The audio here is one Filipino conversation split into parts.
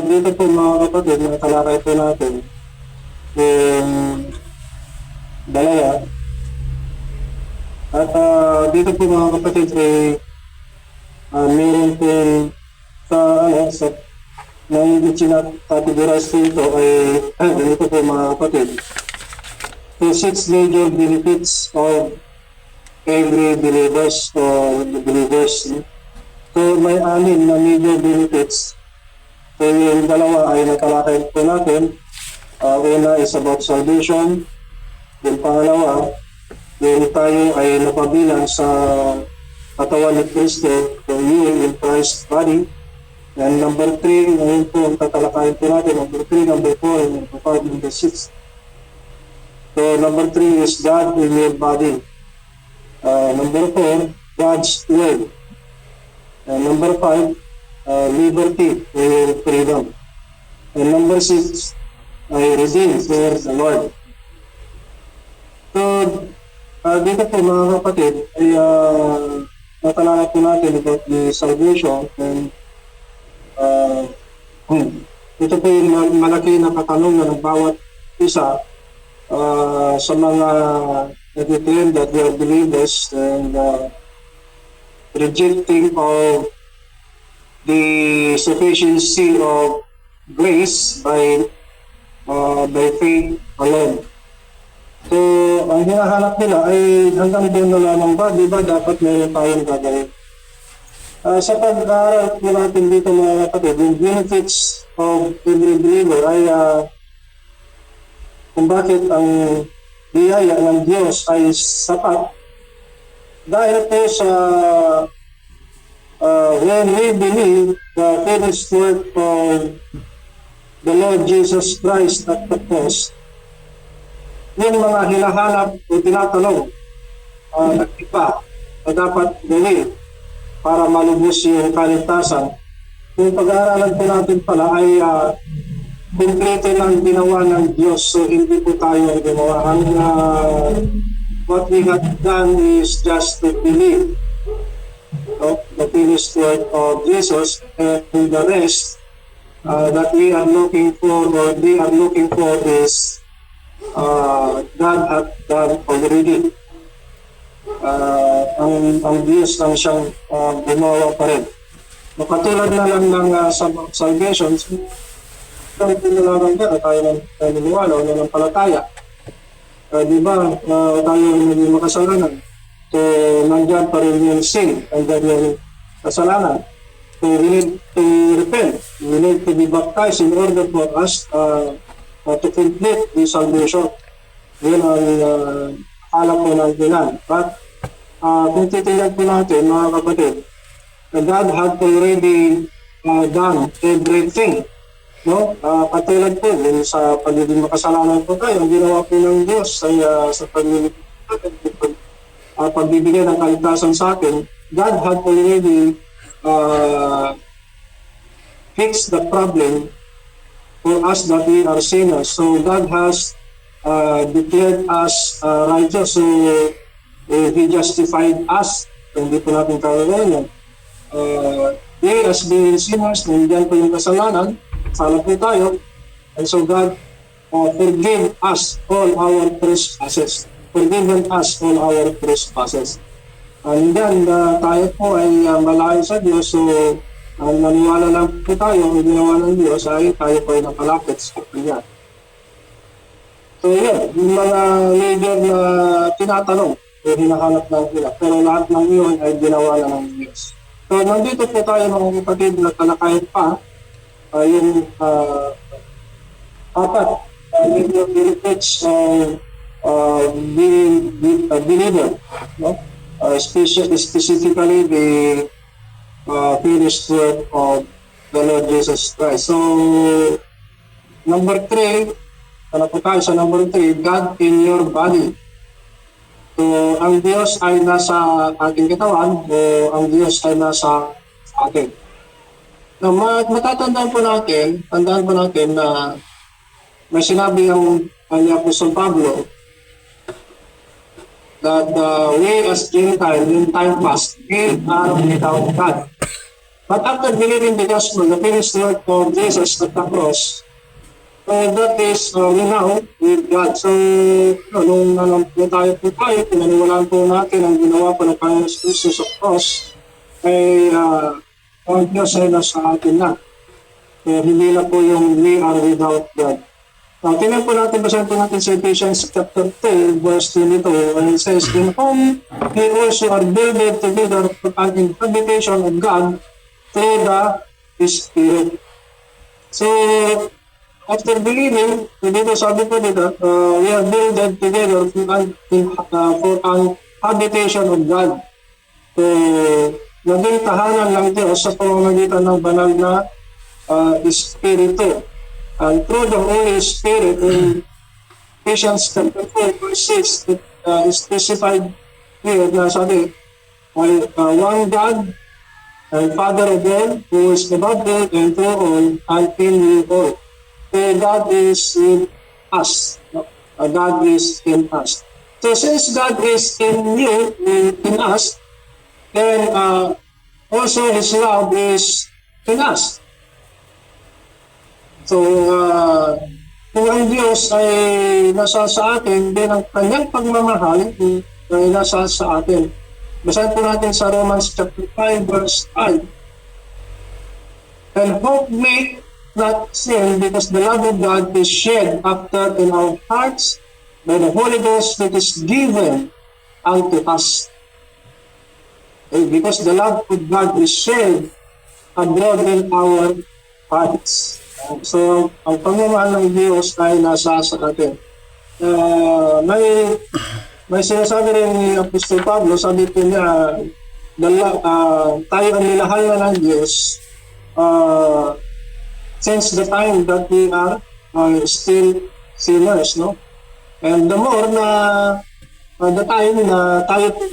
dito po mga kapatid, natalakay po natin yung dalawa. At dito po mga kapatid, meron po sa nang sinakategorize po ito dito po mga kapatid. So, 6 major benefits of every believers or believers. So, may 6 na major benefits. So, yung dalawa ay natalakay po natin. Una is about salvation. Yung pangalawa, yung tayo ay napabilang sa katawan ni Kristo, so you in Christ's body. And number 3, ngayon po ang tatalakayin po natin. Number 3, number 4, and number 5, number 6. So, number 3 is God in your body. Number 4, God's word. And number 5, liberty or freedom. And number 6, redeem for the Lord. So, dito po mga kapatid, ay natalakay po natin about the salvation. And ito po yung malaki na katanungan ng bawat isa sa mga nag-claim that they are believers and rejecting of the sufficiency of grace by faith alone. So, ang hinahanap nila ay hanggang doon na lamang ba, di ba dapat meron tayong gagawin? Sa pag-aaral po natin dito mga kapatid, yung benefits of every believer ay kung bakit ang biyaya ng Diyos ay sapat. Dahil po sa when we believe the finished work of the Lord Jesus Christ at the cross, yung mga hinahanap o tinatanong ng iba na dapat gawin para malubos yung kaligtasan, yung pag-aaralan po natin pala ay kumpleto ng ginawa ng Diyos. So hindi po tayo gumawa. What we have done is just to believe the finished work of Jesus, and the rest that we are looking for or they are looking for is God had done already. Ang Diyos lang siyang gumawa pa rin. Makatulad na lang ng salvation, kahit pinalaman ka na tayo ng naniniwala o nanampalataya. Di ba, tayo hindi makasalanan. So, nandiyan pa rin yung sin, nandiyan yung kasalanan. So, we need to repent. We need to be baptized in order for us to complete the salvation. Yun ang alam po ng bilan. But, kung titignan po natin, mga kapatid, God had already done everything. No? Katulad po, sa pagiging makasalanan po tayo, ang ginawa po ng Diyos ay sa pagbibigay ng kaligtasan sa atin, God had already fixed the problem for us that we are sinners. So God has declared us righteous. So He justified us. So, hindi po natin kagawin yan. They as being sinners, nandiyan po yung kasalanan, sala po tayo. And so God forgive us all our trespasses. Forgiven us all our trespasses. And then, tayo po ay malayo sa Diyos. So, naniwala lang po tayo, ang ginawa ng Diyos ay tayo po ay napalapit sa Kanya. So, yun, yung mga leader na tinatanong, hinahanap lang nila. Pero lahat ng yun ay ginawa na ng Diyos. So, nandito po tayo mga kapatid na talakayin pa yung apat major benefits of being a believer. No? Specifically the finished work of the Lord Jesus Christ. So, number 3, ano po tayo sa number 3, God in your body. So, ang Diyos ay nasa ating katawan o ang Diyos ay nasa atin. Na matatandaan po natin, tandaan po natin na may sinabi ang Apostol Pablo that we as Gentile in time past we are without God. But after believing the gospel, the finished work of Jesus at the cross, that is renowned with God. So, nung tayo po tayo, pinaniwalaan po natin ang ginawa po ng Panginoon Jesus sa cross, ay ang Diyos ay nasa atin na. Hindi na po yung we are without God. Tingnan po natin, basahin po natin sa Ephesians chapter 2, verse 22, and it says, in whom we also are builded together for an habitation of God through the Spirit. So, after believing, dito sabi po dito, we are builded together for an habitation of God. So, naging tahanan ng Diyos sa pamamagitan ng banal na Espiritu. And through the Holy Spirit, in Ephesians chapter 4, verse 6, it is specified here na sabi, one God, and Father of all, who is above all and through all, and in you all. So God is in us. God is in us. So since God is in you, in us, then also His love is in us. So, kung ang Diyos ay nasa sa atin, din ang kanyang pagmamahal ay nasa sa atin. Basahin po natin sa Romans chapter 5, verse 5. And hope make not sin, because the love of God is shed after in our hearts by the Holy Ghost that is given unto us. Because the love of God is shed abroad in our hearts. So, ang pagmamahal ng Diyos ay nasa sa atin. May sinasabi rin ni Apostol Pablo, sabi po niya, tayo ang nilahayan ng Diyos since the time that we are still sinners, no? And the more na the time na tayo po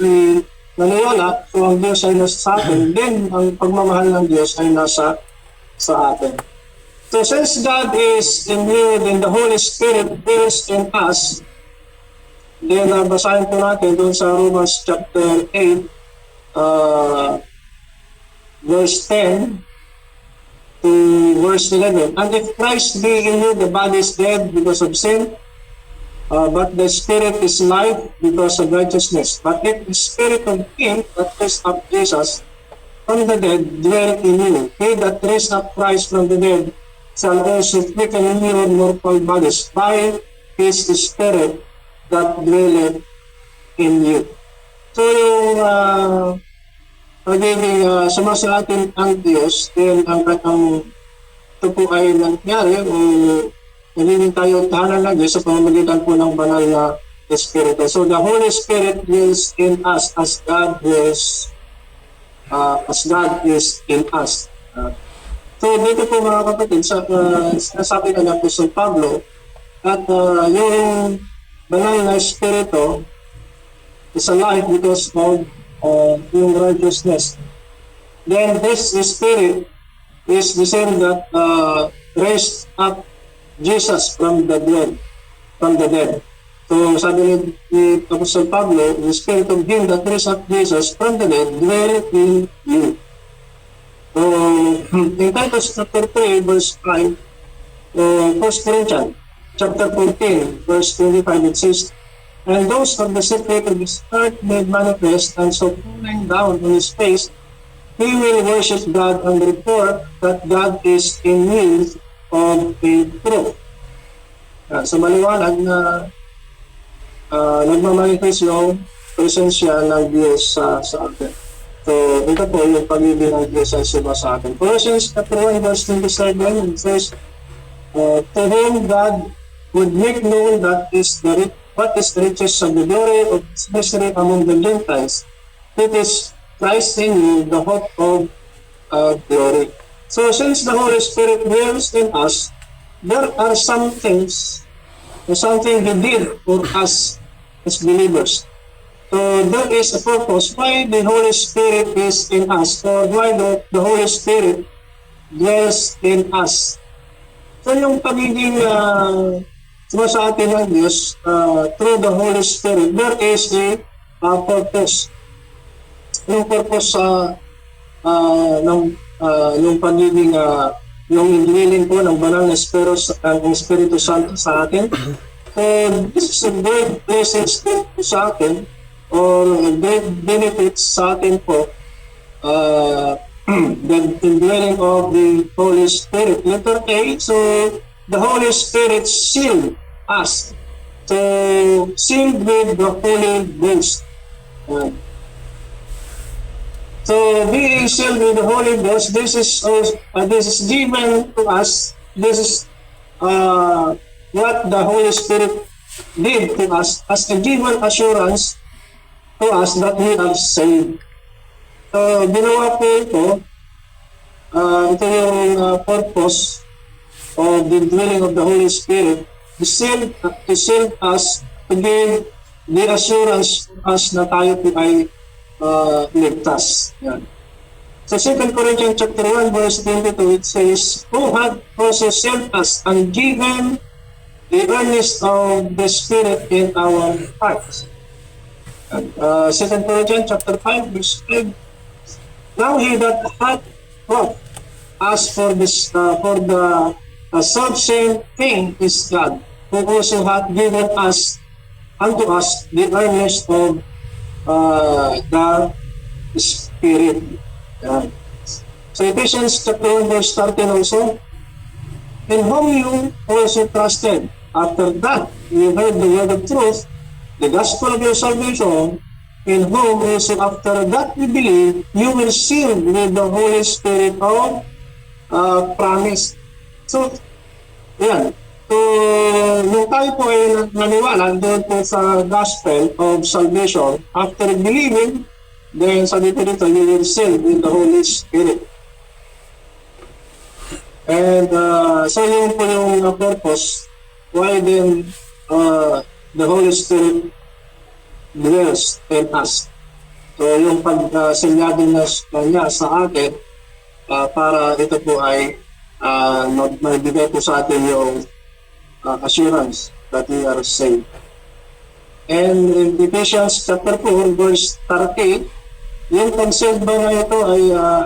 naniwala, so ang Diyos ay nasa sa atin, then ang pagmamahal ng Diyos ay nasa sa atin. So since God is in you, then the Holy Spirit is in us. Then basahin po natin doon sa Romans chapter 8, verse 10 to verse 11. And if Christ be in you, the body is dead because of sin, but the Spirit is life because of righteousness. But if the Spirit of Him that raised up Jesus from the dead dwell in you, He that raised up Christ from the dead shall also quicken your mortal bodies by His Spirit that dwelleth in you. So yung pagiging sumasa atin ang Diyos, then ang ito po ay nangyari o nagiging tayo tahanan ng Diyos sa pamamagitan po ng banal na Espiritu. So the Holy Spirit dwells in us as God is in us. So dito po mga kapatid, sinasabi na ng Apostol Pablo at yung banal na Espiritu is alive because of yung righteousness. Then this Spirit is the same that raised up Jesus from the dead. So sabi ni Apostol Pablo, the Spirit of Him that raised up Jesus from the dead dwell in you. So, in Titus chapter 3, verse 5, 1 Corinthians chapter 14, verse 25, it says, and those of the secret of His heart made manifest, and so falling down on His face, he will worship God and report that God is in need of a truth. So maliwanag na nagmamanifest yung presensya ng Diyos sa atin. So, ito po yung pag-ibig ng Diyos ay suba sa atin. Colossians chapter 1, verse 27, it says, to whom God would make known what is the riches of the glory of His mystery among the Gentiles. It is Christ in you, the hope of glory. So, since the Holy Spirit dwells in us, there are some things, something He did for us as believers. So there is a purpose why the Holy Spirit is in us, or why the Holy Spirit dwells in us. So yung pagiging sa atin ng Diyos through the Holy Spirit, there is a purpose. Yung purpose ng yung pagiging yung indwelling po ng banal na Espiritu Santo sa atin. So this is a great blessings din po sa atin or great benefits sa atin po, the indwelling of the Holy Spirit. Letter A, so the Holy Spirit sealed us. So sealed with the Holy Ghost. So being sealed with the Holy Ghost, this is given to us. This is what the Holy Spirit did to us as a given assurance to us that we are saved. So ginawa po ito yung purpose of the dwelling of the Holy Spirit, to seal us, to give the assurance to us na tayo po ay ligtas. Yan. So 2 Corinthians chapter 1 verse 22, it says, who had also sent us and given the earnest of the Spirit in our hearts. And 2 Corinthians chapter 5 verse 5, now he that hath brought us for the self-same thing is God, who also hath given us unto us the earnest of the Spirit. So Ephesians chapter 1 verse 13 also, in whom you also trusted, after that you heard the word of truth, the gospel of your salvation, in whom also after that you believe, you were sealed with the Holy Spirit of promise. So, yan. So, nung tayo po ay naniwala doon po sa gospel of salvation, after believing, then sabi po dito, you will sealed with the Holy Spirit. And so yun po yung purpose, why then the Holy Spirit dwells in us. So yung pag-silyado niya sa atin, para ito po ay magbigay po sa atin yung assurance that we are saved. And in Ephesians chapter 4 verse 30, yung concept ba na ito ay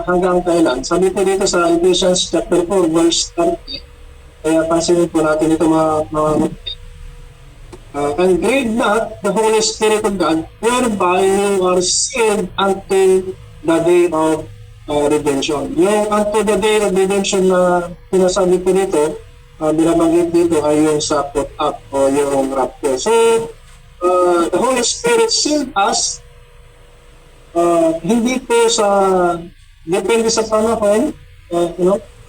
hanggang kailan? Sabi po dito sa Ephesians chapter 4 verse 30, kaya pansinin po natin ito mga and grieve not the Holy Spirit of God, whereby you are sealed until the day of redemption. Yung until the day of redemption na pinasabi po dito, binabanggit dito ay yung sa put up o yung rapture. So, the Holy Spirit sealed us, hindi po sa, depende sa panahon,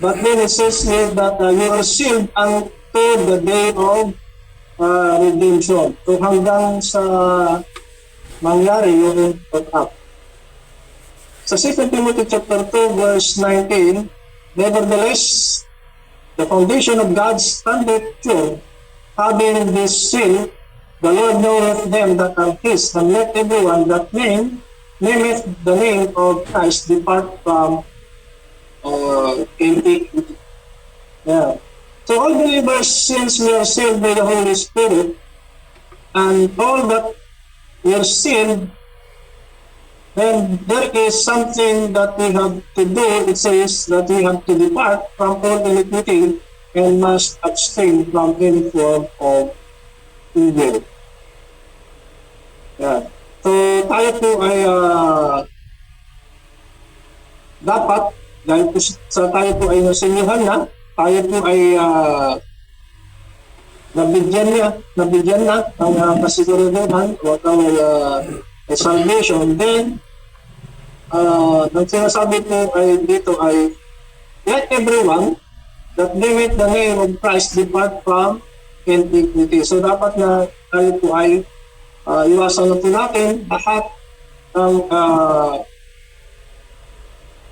but then it says here that you are sealed until the day of redemption. So, hanggang sa mangyari yung put up. Sa 2 Timothy chapter 2 verse 19, nevertheless, the foundation of God's standeth sure, having this seal, the Lord knoweth them that are his, and let everyone that nameth the name of Christ depart from iniquity. Yeah. So all believers, since we are sealed by the Holy Spirit, and all that we are sealed, then there is something that we have to do. It says that we have to depart from all iniquity and must abstain from any form of evil. Yeah. So tayo po ay dapat, dahil po sa tayo po ay nasinyahan na, tayo po ay nabigyan na ang kasiguraduhan o ang salvation. Then, ang sinasabi po ay dito ay let everyone that nameth the name of Christ depart from iniquity. So dapat na tayo po ay iwasan na po natin lahat ng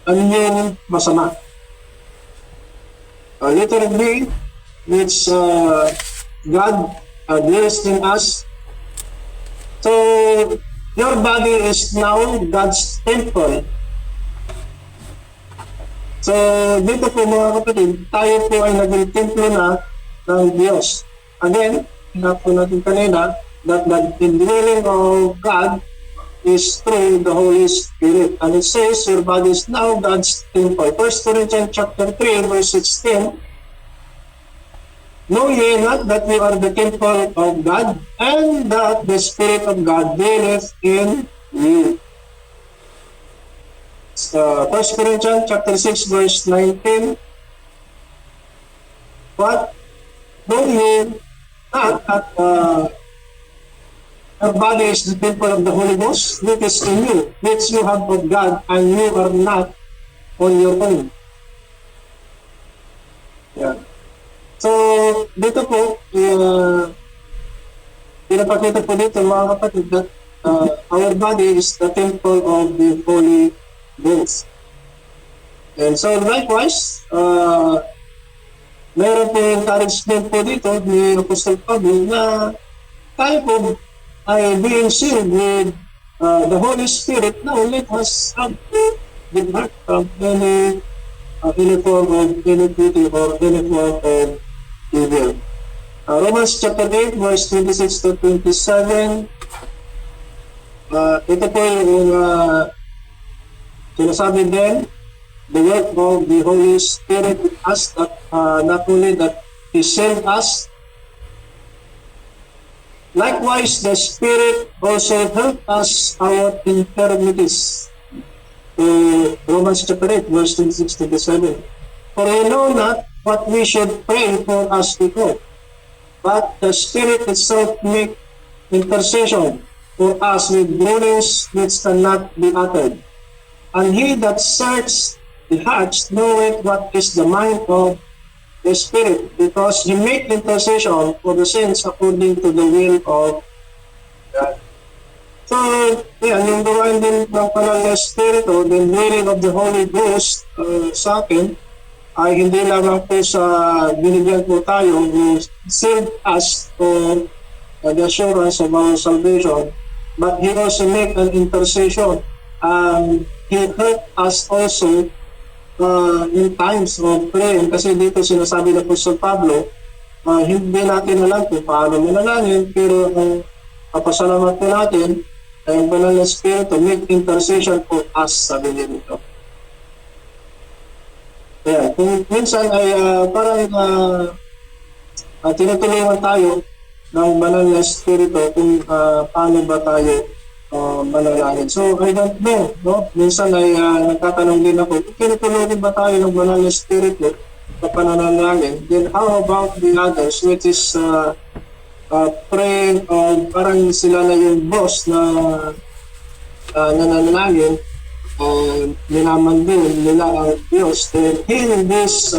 anyong masama. Letter B, which God dwells in us. So your body is now God's temple. So, dito po mga kapatid, tayo po ay naging templo na ng Diyos. Again, na po natin kanina, that the indwelling of God is through the Holy Spirit. And it says, your body is now God's temple. 1 Corinthians chapter 3, verse 16, know ye not that you are the temple of God, and that the Spirit of God dwelleth in you. 1 Corinthians chapter 6, verse 19, what? Know ye not that your body is the temple of the Holy Ghost, which is in you, which you have of God, and you are not on your own. Yeah. So, dito po, pinapakita po dito mga kapatid that our body is the temple of the Holy Ghost. And so, likewise, mayroon po encouragement po dito ni Apostle Pablo na tayo po ay being sealed with the Holy Spirit. Now, let us have to depart from any form of iniquity or any form of evil. Romans chapter 8, verse 26 to 27. Ito po yung sinasabi din, the work of the Holy Spirit with us, that not only that He saved us, likewise the Spirit also helped us our infirmities. Romans chapter 8, verse 26 to 27. For we know not what we should pray for as we ought, but the Spirit itself make intercession for us with groanings which cannot be uttered. And He that searches the hearts knoweth what is the mind of the Spirit, because He make intercession for the saints according to the will of God. So, yan, yung gawain din ng Banal na Espiritu, the dwelling of the Holy Ghost sa akin, ay hindi lamang po sa binigyan po tayo who saved us for the assurance of our salvation, but He also make an intercession. He helped us also in times of praying, kasi dito sinasabi na po sa Pablo, hindi natin alam kung paano manalangin, pero ang papasalamat po natin ay ang Banal na Espiritu make intercession for us, sabi niya dito. Kaya kung minsan ay parang tinutulungan tayo ng Banal na Espiritu kung paano ba tayo manalangin. So, I don't know, no? Minsan ay nagtatanong din ako, tinutulungan ba tayo ng Banal na Espiritu sa pananalangin? Then how about the others, which is praying, parang sila na yung boss na nananalangin, minamandun nila ang Diyos. Then hearing this,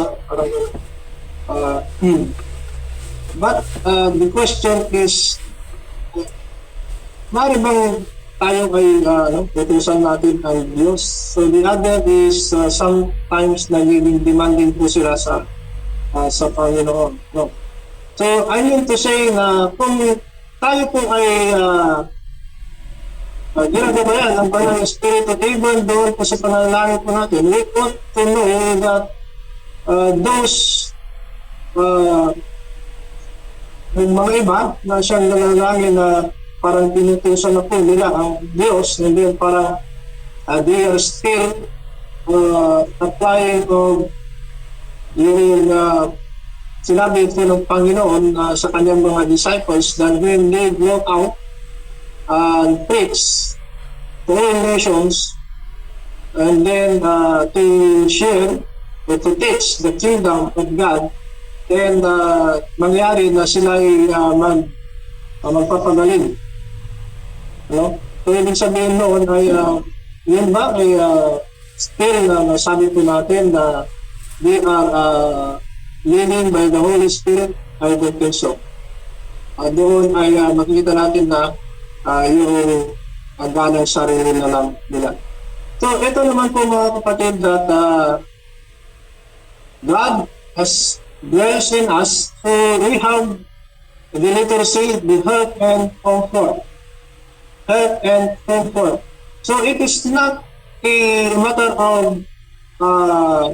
but the question is, maaari bang tayo ay utusan natin ang Diyos? So the other is sometimes nagiging demanding po sila sa Panginoon. No? So I mean to say na kung tayo po ay ginagabayan ng Banal na Espiritu, even doon po sa panalangin po natin, we ought to know that those yung mga iba na siyang nanalangin na parang pinutusan na po nila ang Diyos, and then parang they are still applying of yung sinabi po ng Panginoon sa kanyang mga disciples that when they go out and preach to all nations, and then to share or to teach the kingdom of God, then mangyari na sila ay magpapagaling. No? So, ibig sabihin noon ay yun ba ay still nasabi po natin na they are leading by the Holy Spirit? I don't think so. Doon ay makikita natin na yung ganang sarili na lang nila. So, ito naman po mga kapatid that God has dwells in us, so we have the letter C, the help and comfort. Help and comfort. So it is not a matter of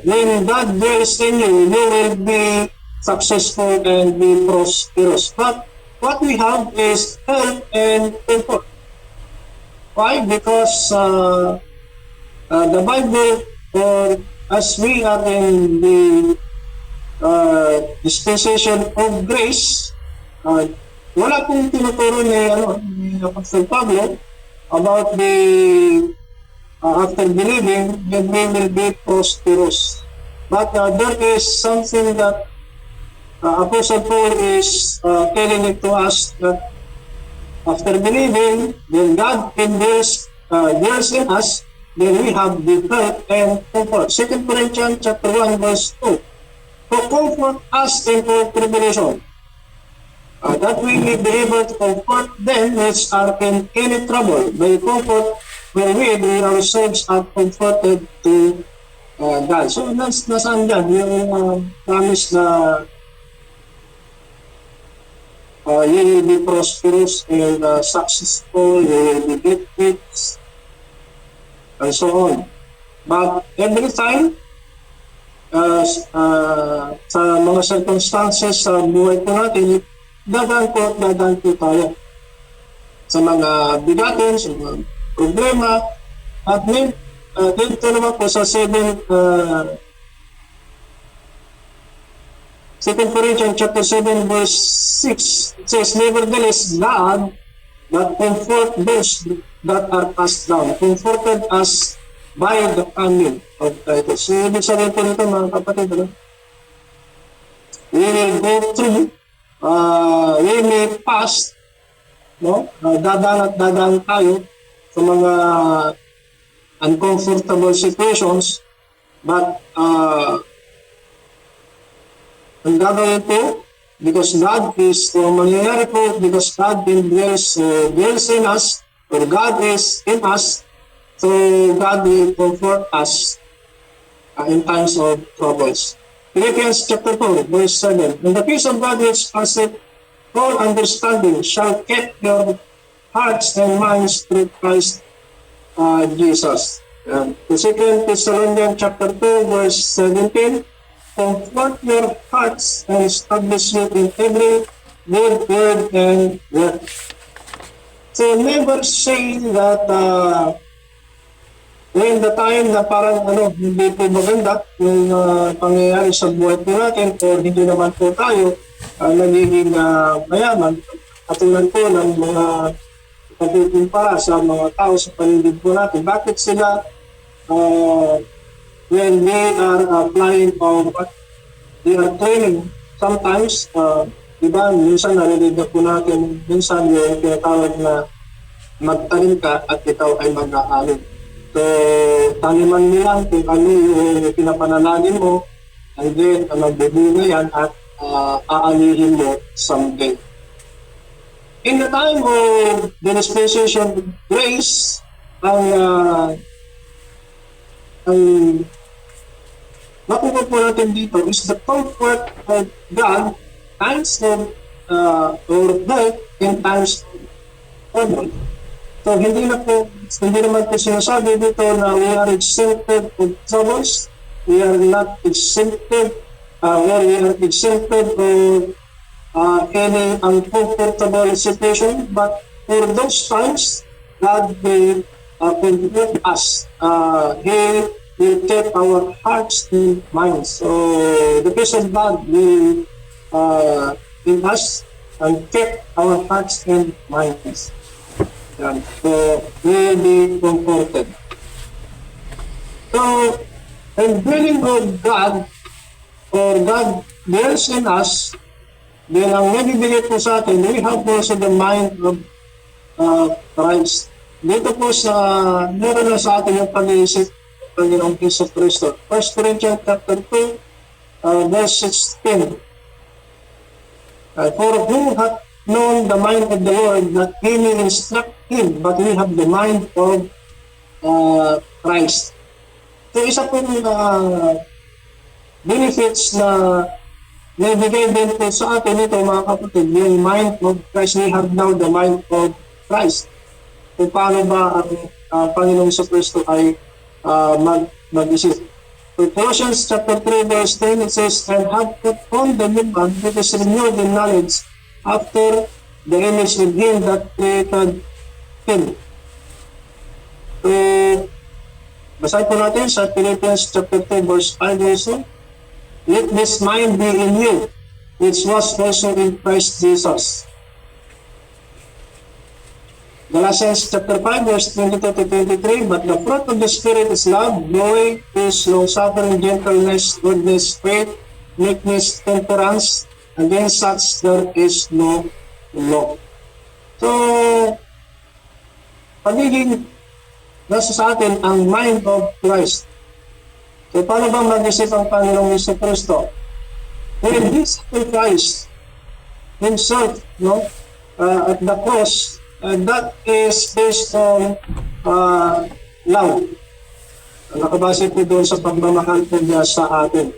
when God dwells in you, you will be successful and be prosperous. But what we have is help and comfort. Why? Because the Bible, or as we are in the dispensation of grace, wala pong tinuturo ni Apostol Pablo about the after believing that we will be prosperous. But there is something that Apostle Paul is telling it to us, that after believing, then God indwells in us, then we have the help and comfort. 2 Corinthians chapter 1 verse 2. To comfort us in our tribulation, that we may be able to comfort them which are in any trouble, by comfort wherewith we ourselves are comforted to God. So, nasaan dyan yung promise na you will be prosperous and successful, you will be get rich, and so on. But every time, sa mga circumstances sa buhay po natin, dadaan po tayo sa mga bigatin, sa mga problema. At dito naman po sa 2 Corinthians chapter 7 verse 6, it says, nevertheless, God that comfort those that are cast down, comforted us by the coming of Titus. So, ibig sabihin po nito, mga kapatid, we will go through, we may pass, dadaan tayo sa mga uncomfortable situations, but ang gagawin po, because God is, mangyayari po, because God dwells in us, or God is in us, so God will comfort us in times of troubles. Philippians chapter 4, verse 7. And the peace of God which passeth all understanding shall keep your hearts and minds through Christ Jesus. The 2 Thessalonians chapter 2, verse 17. Comfort your hearts and establish you in every good word and work. So never say that when the time na parang hindi po maganda yung pangyayari sa buhay po natin, o hindi naman po tayo nagiging mayaman, katulad po ng mga pagkukumpara sa mga tao sa paligid po natin. Bakit sila when they are applying or they are training, sometimes, diba, minsan narinig na po natin, minsan yung tinatawag na magtanim ka at ikaw ay mag-aalin. So, taniman mo lang kung ano yung pinapanalangin mo, and then magbubunga yan at aalihin mo someday. In the time of the dispensation of grace, ang makuha po natin dito is the comfort of God times of or help in times of trouble. So hindi naman po sinasabi dito na we are exempted of troubles, we are not exempted or we are exempted of any uncomfortable situation, but for those times God will comfort us. He will keep our hearts and minds. So the peace of God will in us and keep our hearts and minds. So we will be comforted. So, in dwelling of God, or God dwells in us, then ang nabibigay po sa atin, we have also the mind of Christ. Dito po meron na sa atin yung pag-iisip Panginoong Hesus Kristo. 1 Corinthians chapter 2, verse 16. For who hath known the mind of the Lord, that he may instruct him, but we have the mind of Christ. So isa pong benefits na naibigay din po sa atin ito, mga kapatid, yung mind of Christ. We have now the mind of Christ. Kung paano ba ang Panginoong Hesus Kristo ay mag-isip. So Colossians chapter 3 verse 10, it says, and have put on the new man that is renewed in knowledge after the image of him that created him. So, basahin po natin sa Philippians chapter 2 verse 5 also. Let this mind be in you, which was also in Christ Jesus. Galatians chapter 5 verse 22 to 23, but the fruit of the Spirit is love, joy, peace, long-suffering, gentleness, goodness, faith, meekness, temperance. Against such there is no law. So, pagiging nasa sa atin ang mind of Christ. So, paano ba mag-isip ang Panginoong Hesus Kristo? When He sacrificed Himself, no, at the cross, that is based on love. Nakabase po doon sa pagmamahal po niya sa atin.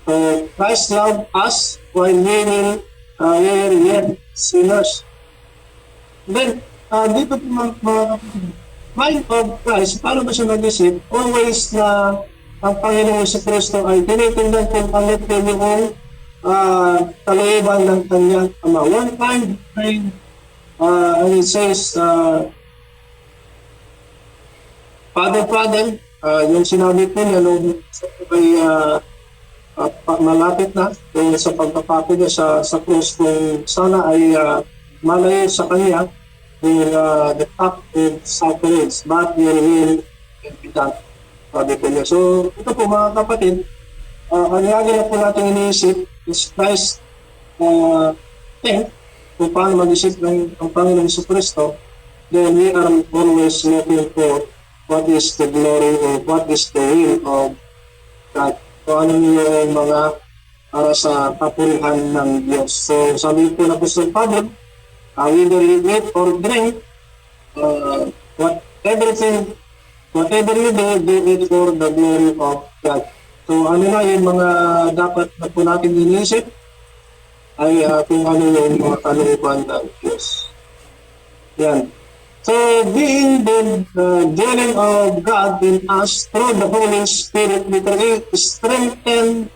So, Christ loved us while we were yet sinners. Then, dito po mga mind of Christ, paano ba siya mag-isip? Always na ang Panginoong Hesus Kristo ay tinitingnan kung ano po yung kalooban ng kanyang Ama. One time, and it says, Father, yung sinabi po niya nung ay malapit na sa pagpapako niya sa cross, kung sana ay malayo sa kanya the top of sufferings, but your will be done. Sabi po niya. So, ito po mga kapatid, ang lagi na po natin iniisip is Christ kung paano mag-isip ng Panginoong Hesus Kristo, then we are always looking for what is the glory or what is the will of God. Kung ano yung mga para sa kapurihan ng Diyos. So, sabi po na Apostol Pablo, whether you eat or drink, whatever you do it for the glory of God. So, ano na yung mga dapat na po natin inisip ay kung ano yung mga kalooban ng Diyos. Yan. So, being the dwelling of God in us through the Holy Spirit, literally strengthen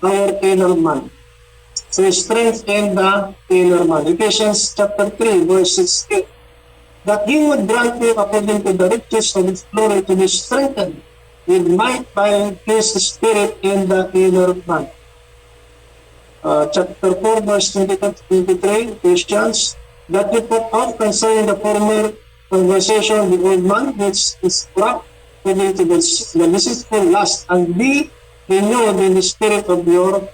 our inner man. So, strengthen the inner man. Ephesians chapter 3, verse 16. That He would grant you according to the riches of His glory to be strengthened with might by His Spirit in the inner man. Chapter 4, verse 22-23, Christians, that you put off concerning the former conversation of the old man, which is corrupt according to the deceitful lust, and be renewed in the spirit of your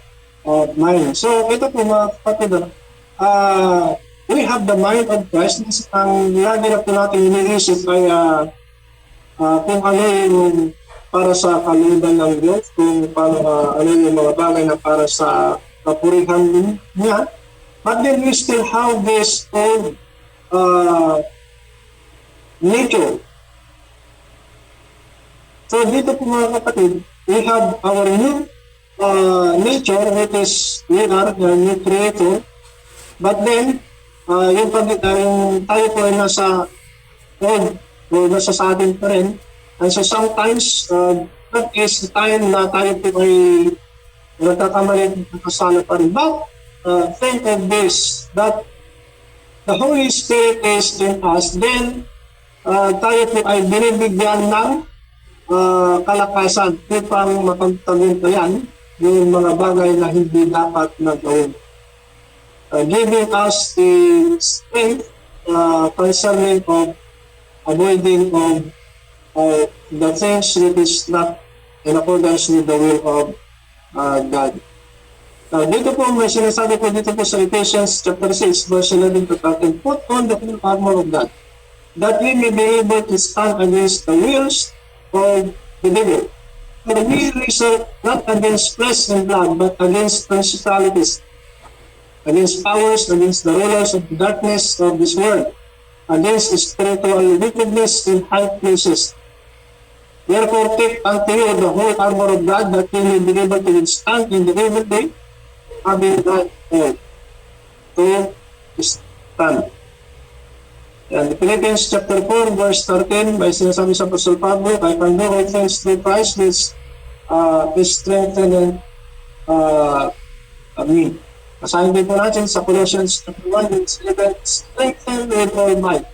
mind. So, ito po mga kapatid, we have the mind of Christ. Ang lagi na po natin iniisip ay kung ano yung para sa kalooban ng Diyos, kung paano, ano yung mga bagay na para sa kapurihan niya. But then we still have this old nature. So dito po mga kapatid, we have our new nature, which is we are the new creator. But then, yung tayo po ay nasa old, o nasa sa atin pa rin. And so sometimes, that is the time na tayo po ay nagkakamali ng kasala pa rin. But, think of this, that the Holy Spirit is in us, then tayo po ay binibigyan ng kalakasan upang mapagtagumpayan yung mga bagay na hindi dapat na gawin. Giving us the strength concerning of avoiding of the things that is not in accordance with the will of God. Dito po may sinasabi po dito po sa Ephesians chapter 6 verse 11 to 13, put on the full armor of God, that we may be able to stand against the wills of the devil. For we wrestle not against flesh and blood, but against principalities, against powers, against the rulers of the darkness of this world, against spiritual wickedness in high places. Therefore, take unto you the whole armor of God, that you may be able to withstand in the evil day, having done all to stand. And Philippians chapter 4, verse 13, by sinasabi sa Apostol Pablo, I can do all things through Christ, which is strengthening me. Kasahin din po natin sa Colossians chapter 1, verse 11, strengthen with all might,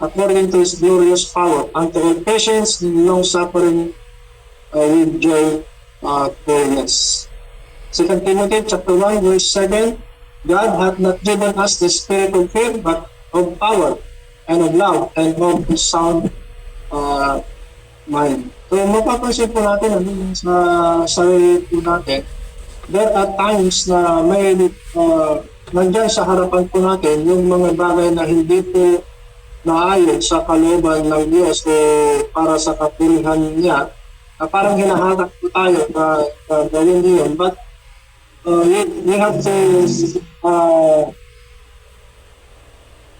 according to His glorious power, unto all patience and long suffering with joy fullness. 2 Timothy chapter 1 verse 7, God hath not given us the spirit of fear, but of power and of love and of sound mind. So mapapansin po natin sa sarili po natin, there are times na may nandyan sa harapan po natin yung mga bagay na hindi po naayon sa kalooban ng Diyos o para sa kapurihan niya, na parang hinahatak po tayo na gawin yun. But we have to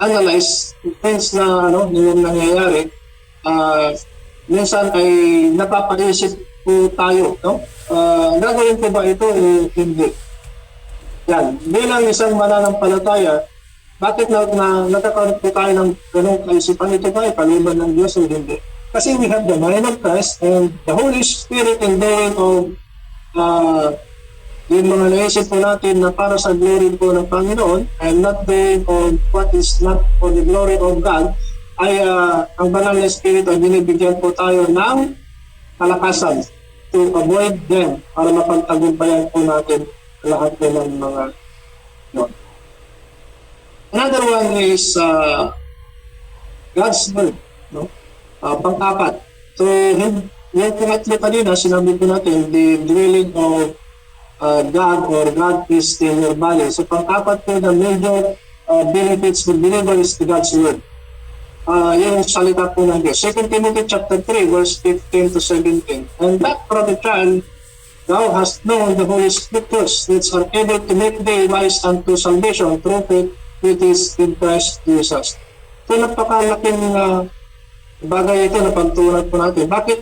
analyze things na yung nangyayari. Minsan ay napapaisip po tayo, no? Gagawin po ba ito o hindi? Yan, bilang isang mananampalataya, bakit nagkakaroon po tayo ng ganong kaisipan? Ito ba ay kalooban ng Diyos o hindi? Kasi we have the mind of Christ and the Holy Spirit indwelling of yung mga naisip po natin na para sa glory po ng Panginoon and not doing of what is not for the glory of God, ay ang banal na Spirit ay binibigyan po tayo ng kalakasan to avoid them para mapagtagumpayan po natin lahat po ng mga yun. Another one is God's Word, no? Pang-apat. So, yung pangatlo kanina, sinabi po natin, the dwelling of God or God is in your body. So, pang-apat po na major benefits for believers is God's Word. Yung salita po ng Diyos. 2 Timothy chapter 3, verse 15 to 17. And that from the child, thou hast known the Holy Scriptures, which are able to make thee wise unto salvation through faith which is in Christ Jesus. So, napakalaking bagay ito na pagtunan po natin. Bakit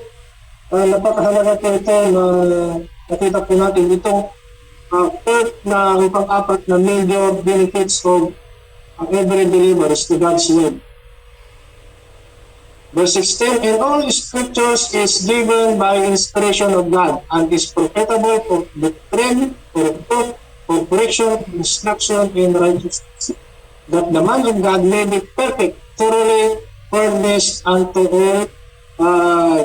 napakahalaga po ito na nakita po natin itong fourth na pang-apat na major benefits of every believer is the God's Word. Verse 16, and all Scriptures is given by inspiration of God and is profitable for doctrine, for reproof, for correction, instruction in righteousness, that the man of God may be perfect, thoroughly furnished unto all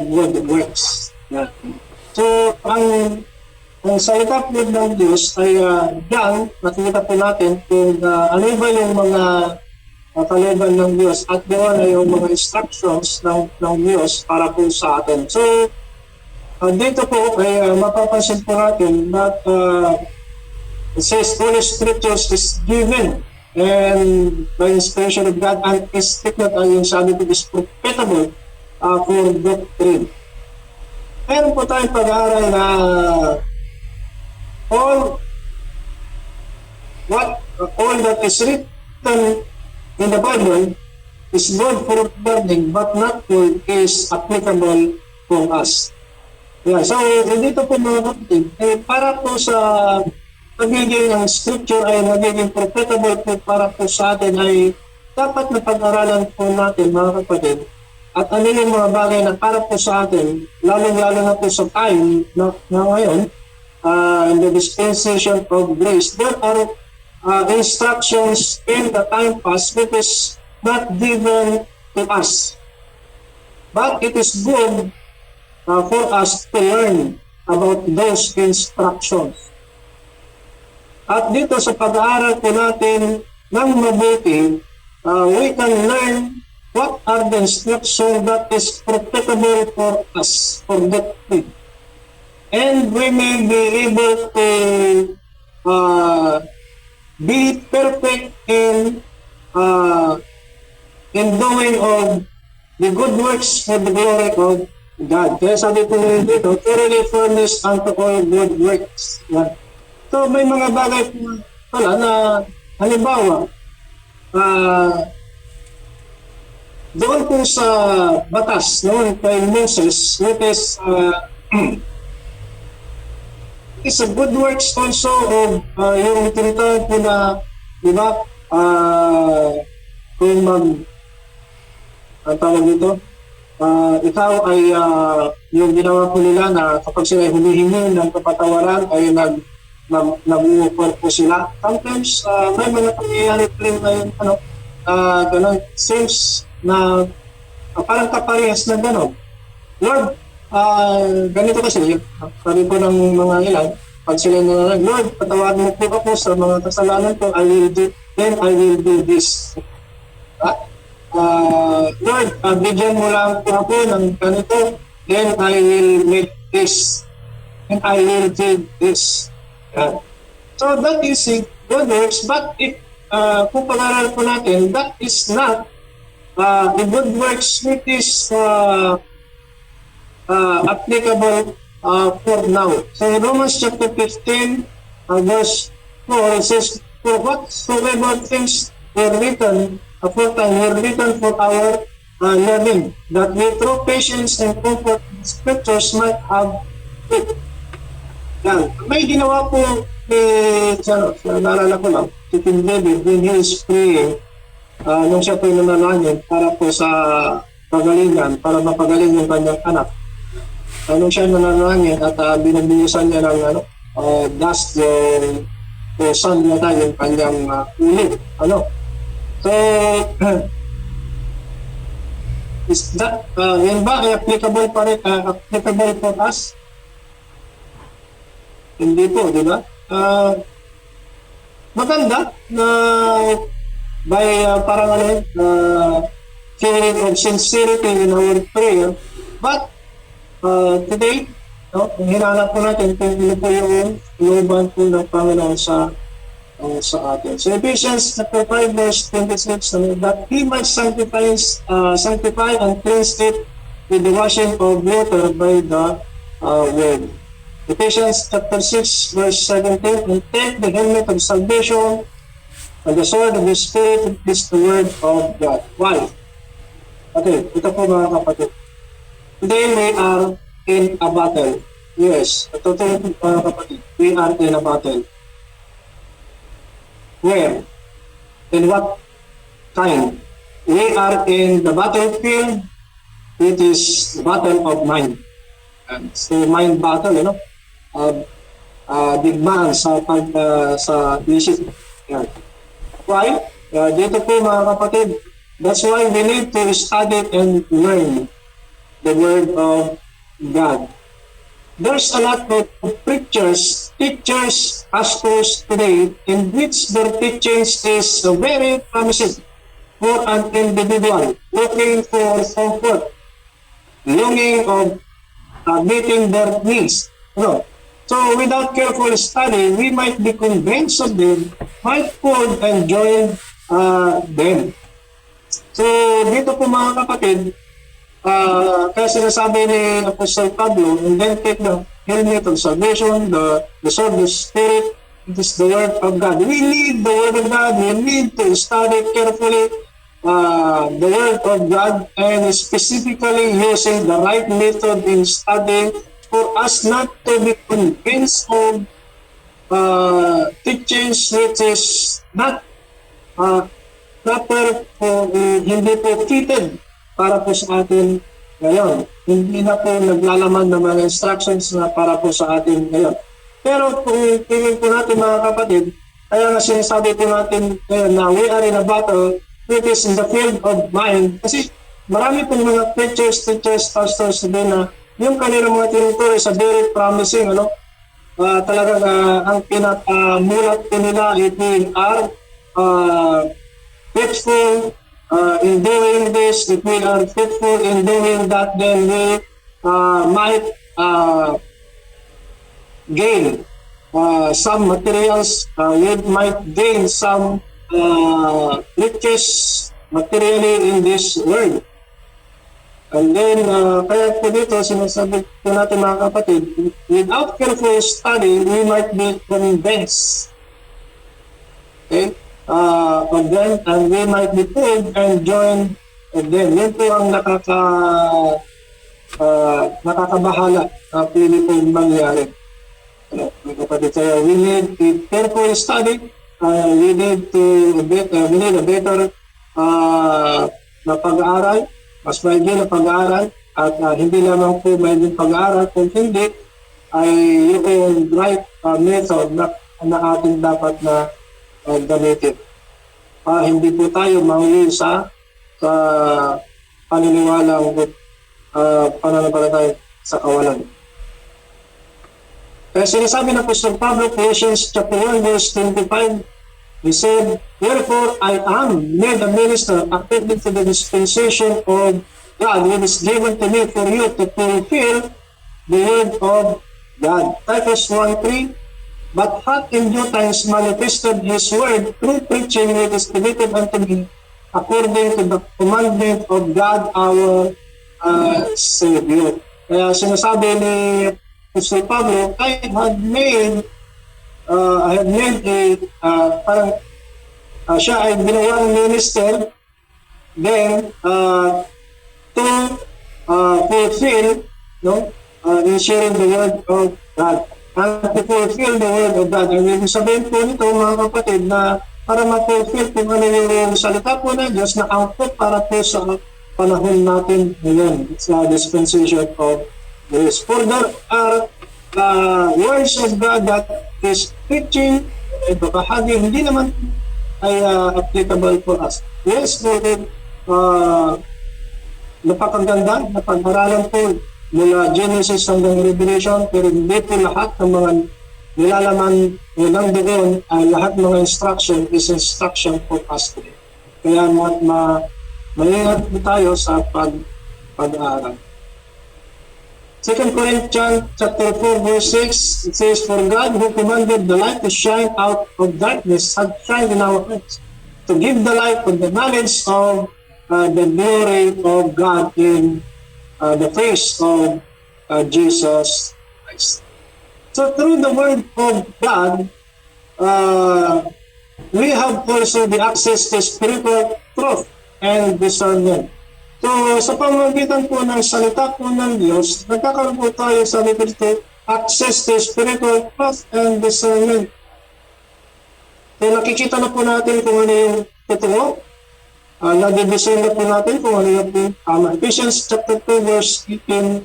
good works. Yeah. So, ang salita po ng Diyos ay diyan, nakikita po natin kung ano ba yung mga kalooban ng Diyos at doon ay yung mga instructions ng Diyos para po sa atin. So, dito po ay mapapansin po natin that it says Holy Scriptures is given and by inspiration of God and is technical, yung sabi ko is profitable for doctrine. Meron po tayong pag-aaral na all that is written in the Bible is good for learning, but not good is applicable for us. Yeah, so dito po mga kapatid, para po sa pagiging ng scripture ay nagiging profitable po para po sa atin ay dapat na pag-aralan po natin mga kapatid. At ano yung mga bagay na para po sa atin, lalong-lalo na po sa time na ngayon, in the dispensation of grace, there are instructions in the time past which is not given to us. But it is good for us to learn about those instructions. At dito sa pag-aaral po natin ng mabuti, we can learn what are the instructions that is profitable for us, for doctrine. And we may be able to be perfect in doing of the good works for the glory of God. Kaya sabi po dito, thoroughly furnished unto all good works. Yeah. So may mga bagay pala na halimbawa, doon po sa batas noon kay Moses, which is is a good works also of yung tinatawag po na, di ba, kung ang tawag dito, ikaw ay yung ginawa po nila na kapag sila humihingi ng kapatawaran ay nag-uupor po sila. Sometimes may mga pangyayari po rin na yung ganun. Seems na parang kaparehas na gano'n. Lord, ganito kasi, sabi po ng mga ilan, pag sila na, Lord, patawarin mo po ako sa mga kasalanan ko, then I will do this. Lord, bigyan mo lang po ako ng ganito, then I will make this, and I will do this. So that is good works, but if kung pag-aaral po natin, that is not the good works which is applicable for now. So Romans chapter 15, verse 4, it says, for whatsoever things were written aforetime were written for our learning, that we through patience and comfort the scriptures might have it. Yan. May ginawa po naalala ko lang, si King David when he is praying, nung siya po yung nanalangin para po sa pagalingan, para mapagaling yung kanyang anak. Nung siya nanalangin at binubuhusan niya ng dust o sand na tayo yung kanyang ulit. So, is that, yan ba ay applicable for us? Hindi po, di ba? Maganda na by parang feeling of sincerity in our prayer, but today, hinanap po natin kung ano po yung looban po ng Panginoon sa atin. So Ephesians chapter 5 verse 26, that He might sanctify and cleanse it with the washing of water by the word. Ephesians chapter 6 verse 17, and take the helmet of salvation and the sword of the Spirit, which is the word of God. Why? Okay, ito po mga kapatid. Today we are in a battle. Yes, totoo po mga kapatid. We are in a battle. Where? In what kind? We are in the battlefield. It is the battle of mind. And so mind battle, digmaan sa isip. Yan. Why? Dito po mga kapatid, that's why we need to study and learn the Word of God. There's a lot of preachers, teachers, pastors today in which their teachings is very promising for an individual looking for comfort, longing of meeting their needs. So without careful study, we might be convinced of them, might fall and join them. So dito po mga kapatid, kaya sinasabi ni Apostle Pablo, and then take the helmet of salvation, the sword of the Spirit, it is the Word of God. We need the Word of God. We need to study carefully the Word of God, and specifically using the right method in studying for us not to be convinced of teachings which is not proper for hindi po fitted para po sa atin ngayon. Hindi na po naglalaman ng mga instructions na para po sa atin ngayon. Pero kung tingin po natin mga kapatid, kaya nga sinasabi po natin ngayon na we are in a battle, it is in the field of mind. Kasi marami pong mga preachers, teachers, pastors din na yung kanilang mga tinuturo is a very promising, talagang ang pinakamulat po nila, if we are faithful in doing this, if we are faithful in doing that, then we might gain some materials, we might gain some riches materially in this world. And then, kaya po dito, sinasabi po natin mga kapatid, without careful study, we might be convinced. Okay? Of them, and we might be pulled and join of them. Yun po ang nakakabahala na pili po mangyari. We need to careful study. We need a better na pag-aaral, mas maigi na pag-aaral, at hindi lamang po maigi pag-aaral, kung hindi ay yung right method na ating dapat na gamitin. Hindi po tayo mahuli sa sa paniniwalang pananampalataya sa kawalan. Kaya sinasabi ng Apostol Pablo, Colossians chapter 1 verse 25, he said, "Therefore I am made a minister according to the dispensation of God, which is given to me for you to fulfill the word of God." Titus 1:3, "But hath in due times manifested his word through preaching, which is committed unto me, according to the commandment of God our Savior." Kaya sinasabi ni Apostol Pablo, I have made parang siya ay ginawang minister then to fulfill in sharing the word of God. And to fulfill the word of God. Ang ibig sabihin po nito mga kapatid na para ma-fulfill kung ano yung salita po ng Diyos na angkop para po sa panahon natin ngayon sa dispensation of grace. For there are words of God that is preaching, bahagi, hindi naman ay applicable for us. Yes, napakaganda, napag-aralan po mula Genesis hanggang Revelation, pero hindi po lahat ng mga nilalaman nilang doon ay lahat ng mga instruction is instruction for us today. Kaya maingat po tayo sa pag-aaral. 2 Corinthians chapter 4 verse 6, it says, "For God who commanded the light to shine out of darkness had shined in our hearts to give the light of the knowledge of the glory of God in the face of Jesus Christ." So through the word of God, we have also the access to spiritual truth and discernment. So sa pamamagitan po ng salita po ng Diyos, nagkakaroon po tayo sa liberty access to spiritual truth and discernment. So nakikita na po natin kung ano yung totoo, nag-discern na po natin kung ano yung tama. Ephesians chapter 2 verse 18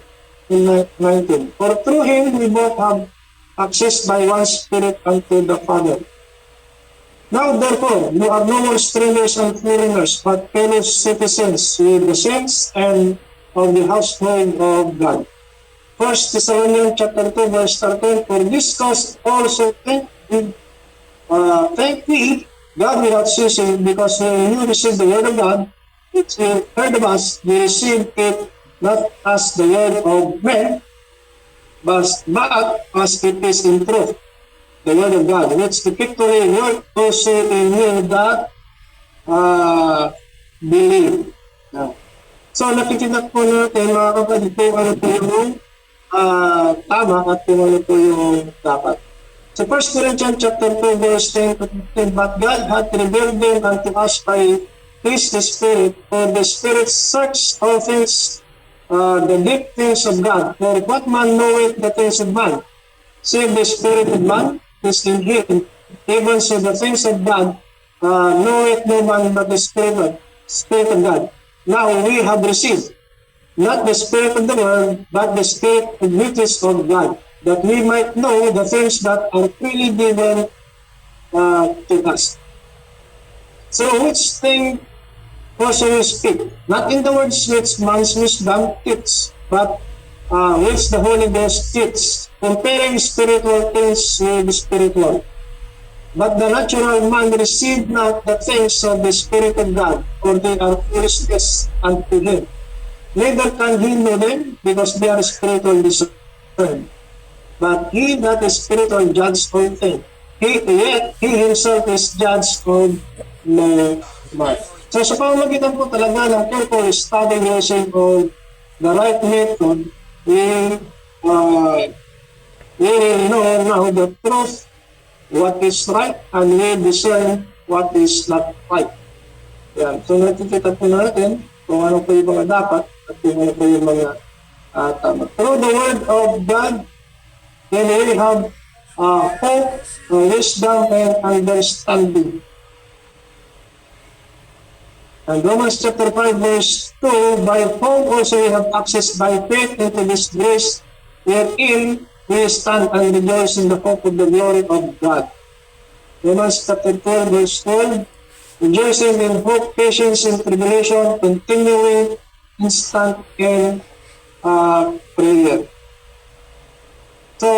and 19. "For through Him we both have access by one Spirit unto the Father. Now therefore, you are no more strangers and foreigners, but fellow citizens with the saints and of the household of God." 1 Thessalonians chapter 2 verse 13, "For this cause also thank we God without ceasing, because when you received the word of God, which you heard of us, we received it not as the word of men, but as it is in truth, the word of God, which effectually work also in you that believe." So nakikita po natin mga kapatid kung ano po yung tama at kung ano po yung dapat. So 1 Corinthians chapter 2 verse 10 to 15, "But God hath revealed them unto us by His Spirit, for the Spirit searches all things, the deep things of God. For what man knoweth the things of man, save the spirit of man is in him. Even so the things of God knoweth no man but the Spirit of God. Now we have received not the spirit of the world, but the Spirit of which of God, that we might know the things that are freely given to us." So which thing also we speak, not in the words which man's wisdom teaches, but which the Holy Ghost teaches, comparing spiritual things with spiritual. But the natural man received not the things of the Spirit of God, for they are foolishness unto him. Neither can he know them, because they are spiritual discerned. But he that is spiritual judges all things. Yet he himself is judged of no man. So sa pamamagitan po talaga ng careful study using of the right method, we will know now the truth, what is right, and we discern what is not right. Yan. So nakikita po natin kung ano po yung mga dapat at kung ano po yung mga tama. Through the word of God, then we have hope, wisdom, and understanding. And Romans chapter 5 verse 2, "By whom also we have access by faith into this grace, wherein we stand and rejoice in the hope of the glory of God." Romans chapter 4 verse 12, rejoicing in hope, patience in tribulation, continuing instant in prayer. So,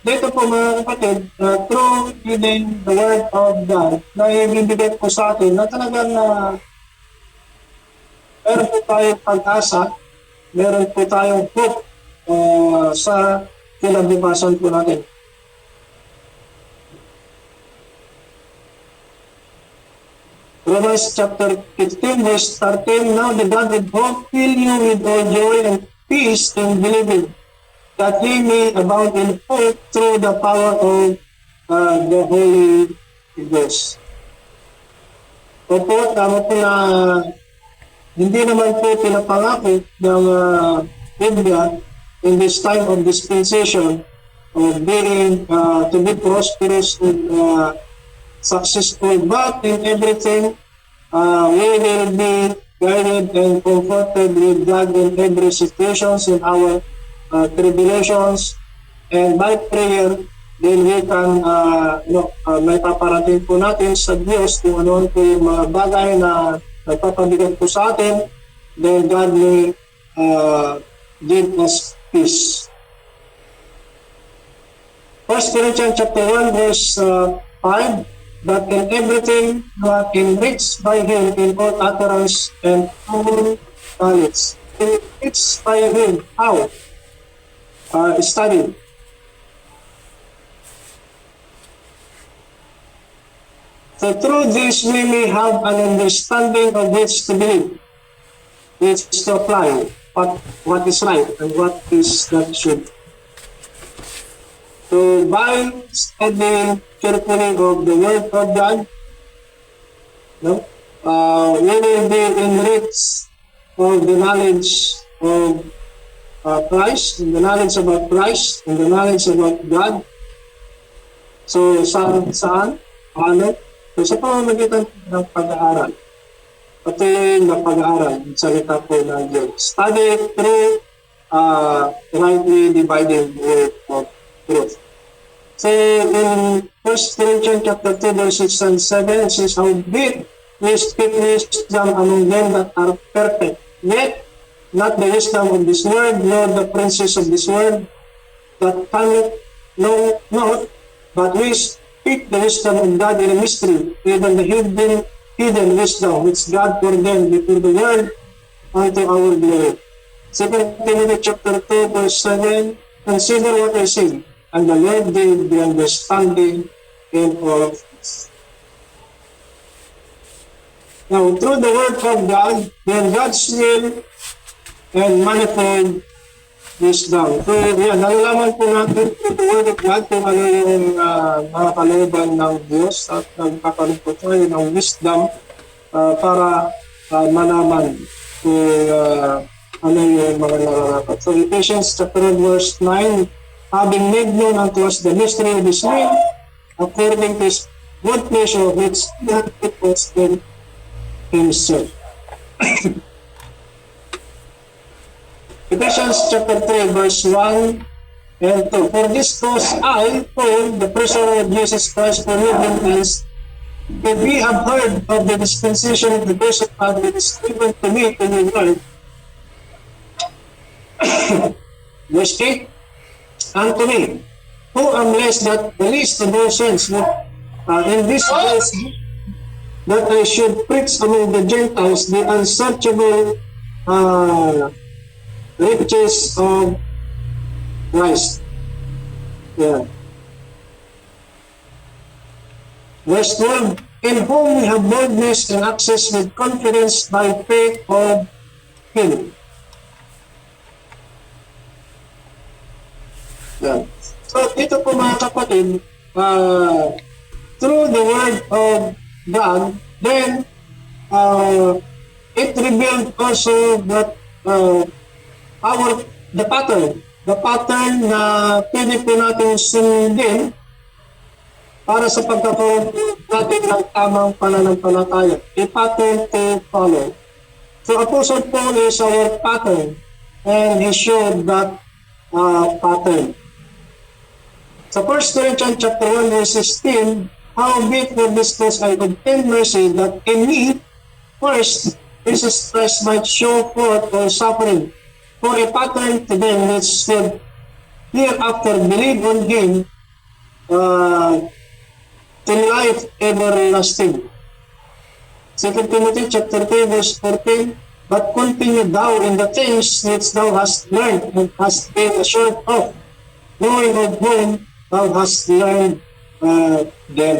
dito po mga kapatid, through reading the Word of God, na ibibigay po sa atin na talagang meron po tayong pag-asa, meron po tayong hope sa kinabukasan po natin. Romans chapter 15 verse 13, now the God of hope fill you with all joy and peace in believing, that ye may abound in hope through the power of the Holy Ghost. Opo, tama po na hindi naman po pinapangako ng Biblia in this time of dispensation of being to be prosperous and successful, but in everything we will be guided and comforted with God in every situation in our tribulations, and by prayer then we can may paparating po natin sa Diyos kung ano po yung mga bagay na nagpapabigat po sa atin, then God may give us peace. 1 Corinthians chapter 1 verse 5, that in everything you are enriched by Him in all utterance and all knowledge. Enriched by Him. How? Study. So through this we may have an understanding of which to believe, which to apply, what is right and what is not should. So by studying carefully of the Word of God, we will be enriched of the knowledge of Christ, and the knowledge about Christ, and the knowledge about God. So saan? Ano? So sa pamamagitan ng pag-aaral, patuloy na pag-aaral, salita po ng Diyos. Study through rightly dividing the word of truth. So in 1 Corinthians chapter 2 verse 6 and 7, it says, how big we speak wisdom among them that are perfect, yet not the wisdom of this world, nor the princes of this world that cannot know not, but we speak the wisdom of God in a mystery, even the hidden wisdom which God ordained before the world unto our glory. 2 Timothy chapter 2 verse 7, consider what I say, and the Lord gave the understanding in all of us. Now, through the Word of God, then God's will and manifold wisdom. So, yan, nalalaman po natin through the Word of God kung ano yung mga kalooban ng Diyos at nagkakaroon po tayo ng wisdom para malaman kung ano yung mga nararapat. So, Ephesians chapter 1 verse 9, having made known unto us the mystery of His will, according to His good pleasure, which He hath purposed in Himself. Ephesians chapter 3 verse 1 and 2. For this cause I, Paul, the prisoner of Jesus Christ for you Gentiles, if we have heard of the dispensation of the grace of God that is given to me in the world. Verse 8, unto me, who am less that the least of all saints, in this verse, that I should preach among the Gentiles the unsearchable riches of Christ. Yeah. Verse 12, in whom we have boldness and access with confidence by faith of Him. Yeah. So, ito po mga kapatid, through the Word of God, then it revealed also that the pattern na pwede po natin sundin para sa pagkakaroon natin ng tamang pananampalataya. A pattern to follow. So Apostle Paul is our pattern, and he showed that pattern. Sa 1 Corinthians chapter 1 verse 16, howbeit for this cause I obtain mercy, that in me first Jesus Christ might show forth for suffering, for a pattern to them which should hereafter believe on him to life everlasting. 2 Timothy chapter 3 verse 14, but continue thou in the things which thou hast learned and hast been assured of, knowing of whom thou hast learned them.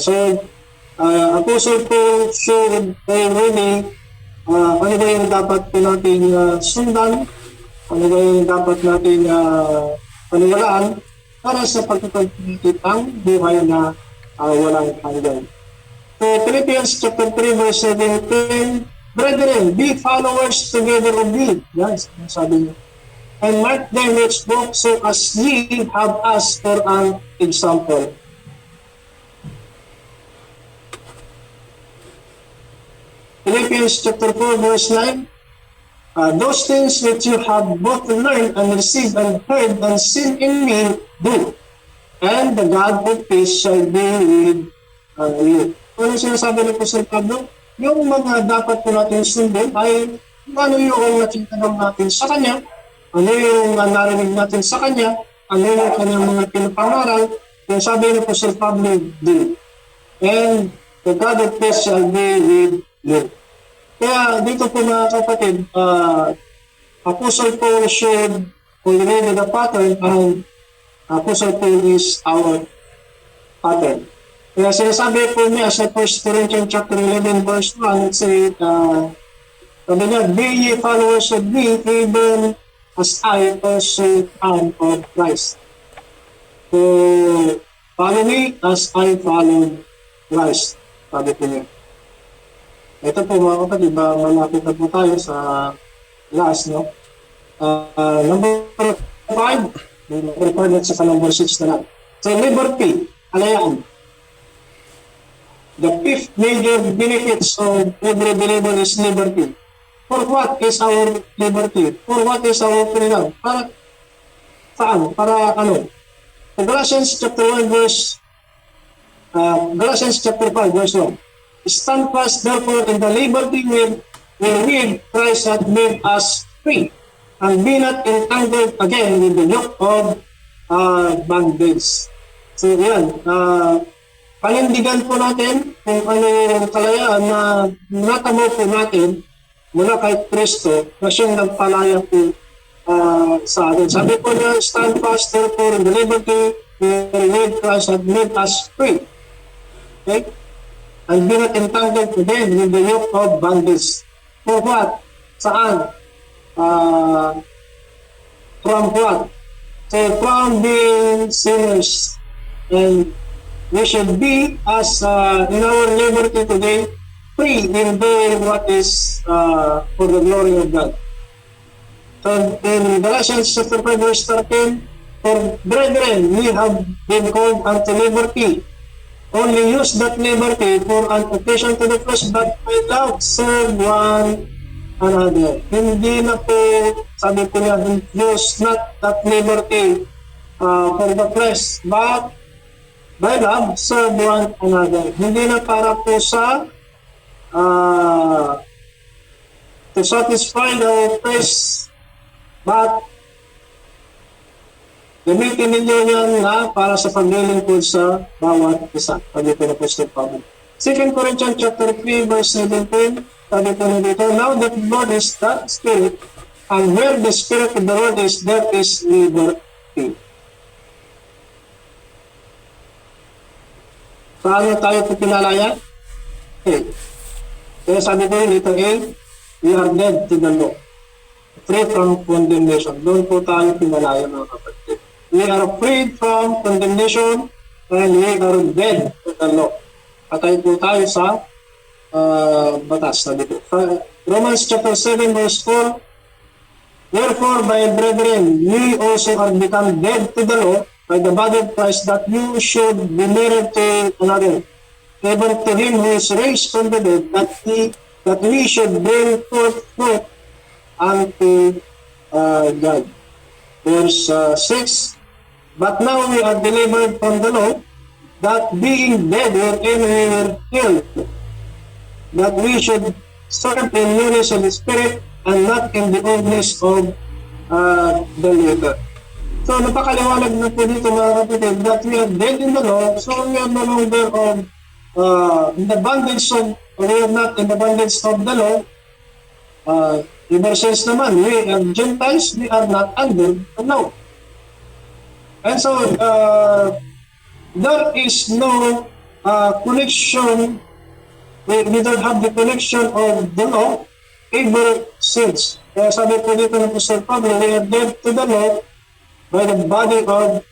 So, Apostle Paul showed very really ano ba yung dapat po natin sundan, ano ba yung dapat natin paniwalaan para sa pagkakagigit ang buhay na walang hanggan. So, Philippians chapter 3 verse 17, brethren, be followers together of me. Yan, sabi niya. And mark them which walk so as ye have us for an example. Philippians chapter 4 verse 9, those things which you have both learned and received and heard and seen in me, do. And the God of peace shall be with you. Ano sinasabi ng Apostol Pablo? Yung mga dapat po natin sundin ay ano yung nakitanong natin sa Kanya, ano yung narinig natin sa Kanya, ano yung Kanyang mga pinapangaral, yung sabi ng Apostol Pablo, do. And the God of peace shall be with you. Kaya dito po mga kapatid, Apostle Paul showed already the pattern, and Apostle Paul is our pattern. Kaya sinasabi po niya sa 1 Corinthians chapter 11 verse 1, it says, sabi niya, be ye followers of me, even as I also am of Christ. So, follow me as I follow Christ. Sabi po niya. Ito po mga kapatid, malapit na po tayo sa last, no? Number 5, record at saka number 6 na lang. So, liberty, kalayaan. The fifth major benefits of every believer is liberty. For what is our liberty? For what is our freedom? Para saan? Para ano? So Galatians chapter 5 verse 1. Stand fast therefore in the liberty wherewith Christ hath made us free, and be not entangled again with the yoke of bondage. So yan, panindigan po natin kung ano yung kalayaan na natamo po natin mula kay Kristo na siyang nagpalaya po sa atin. Sabi po niya, stand fast therefore in the liberty wherewith Christ hath made us free. Okay? And be not entangled again with the yoke of bondage. For what? Saan? From what? So from being sinners. And we should be, as in our liberty today, free in doing what is for the glory of God. So in Galatians chapter 5 verse 13, for brethren, we have been called unto liberty. Only use that liberty for an occasion to the flesh, but by love serve one another. Hindi na po, sabi po niya, use not that liberty for the flesh, but by love serve one another. Hindi na para po sa to satisfy the flesh, but gamitin ninyo yan na para sa paglilingkod sa bawat isa. Sabi po na Apostol Pablo. 2 Corinthians chapter 3 verse 17, sabi po na dito, now that God is the Spirit, and where the Spirit of the Lord is, there is liberty. Paano tayo po pinalaya? Okay. Kaya sabi ko dito, we are dead to the law, free from condemnation. Doon po tayo pinalaya mga kapatid. We are freed from condemnation and we are dead to the law. Patay po tayo sa batas. Sabi ko. Romans chapter 7 verse 4, wherefore, my brethren, ye also are become dead to the law by the body of Christ, that you should be married to another, even to him who is raised from the dead, that we should bring forth fruit unto God. Verse 6, but now we are delivered from the law, that being dead wherein we were killed, that we should serve in unison in spirit and not in the oldness of the letter. So, napakaliwanag na po dito mga kapatid that we are dead in the law, so we are no longer in the bondage of, we are not in the bondage of the law. In a sense naman, we are Gentiles, we are not under the law. And so, there is no connection, we don't have the connection of the law ever since. Kaya sabi po dito ng Apostle Pablo, we are dead to the law by the body of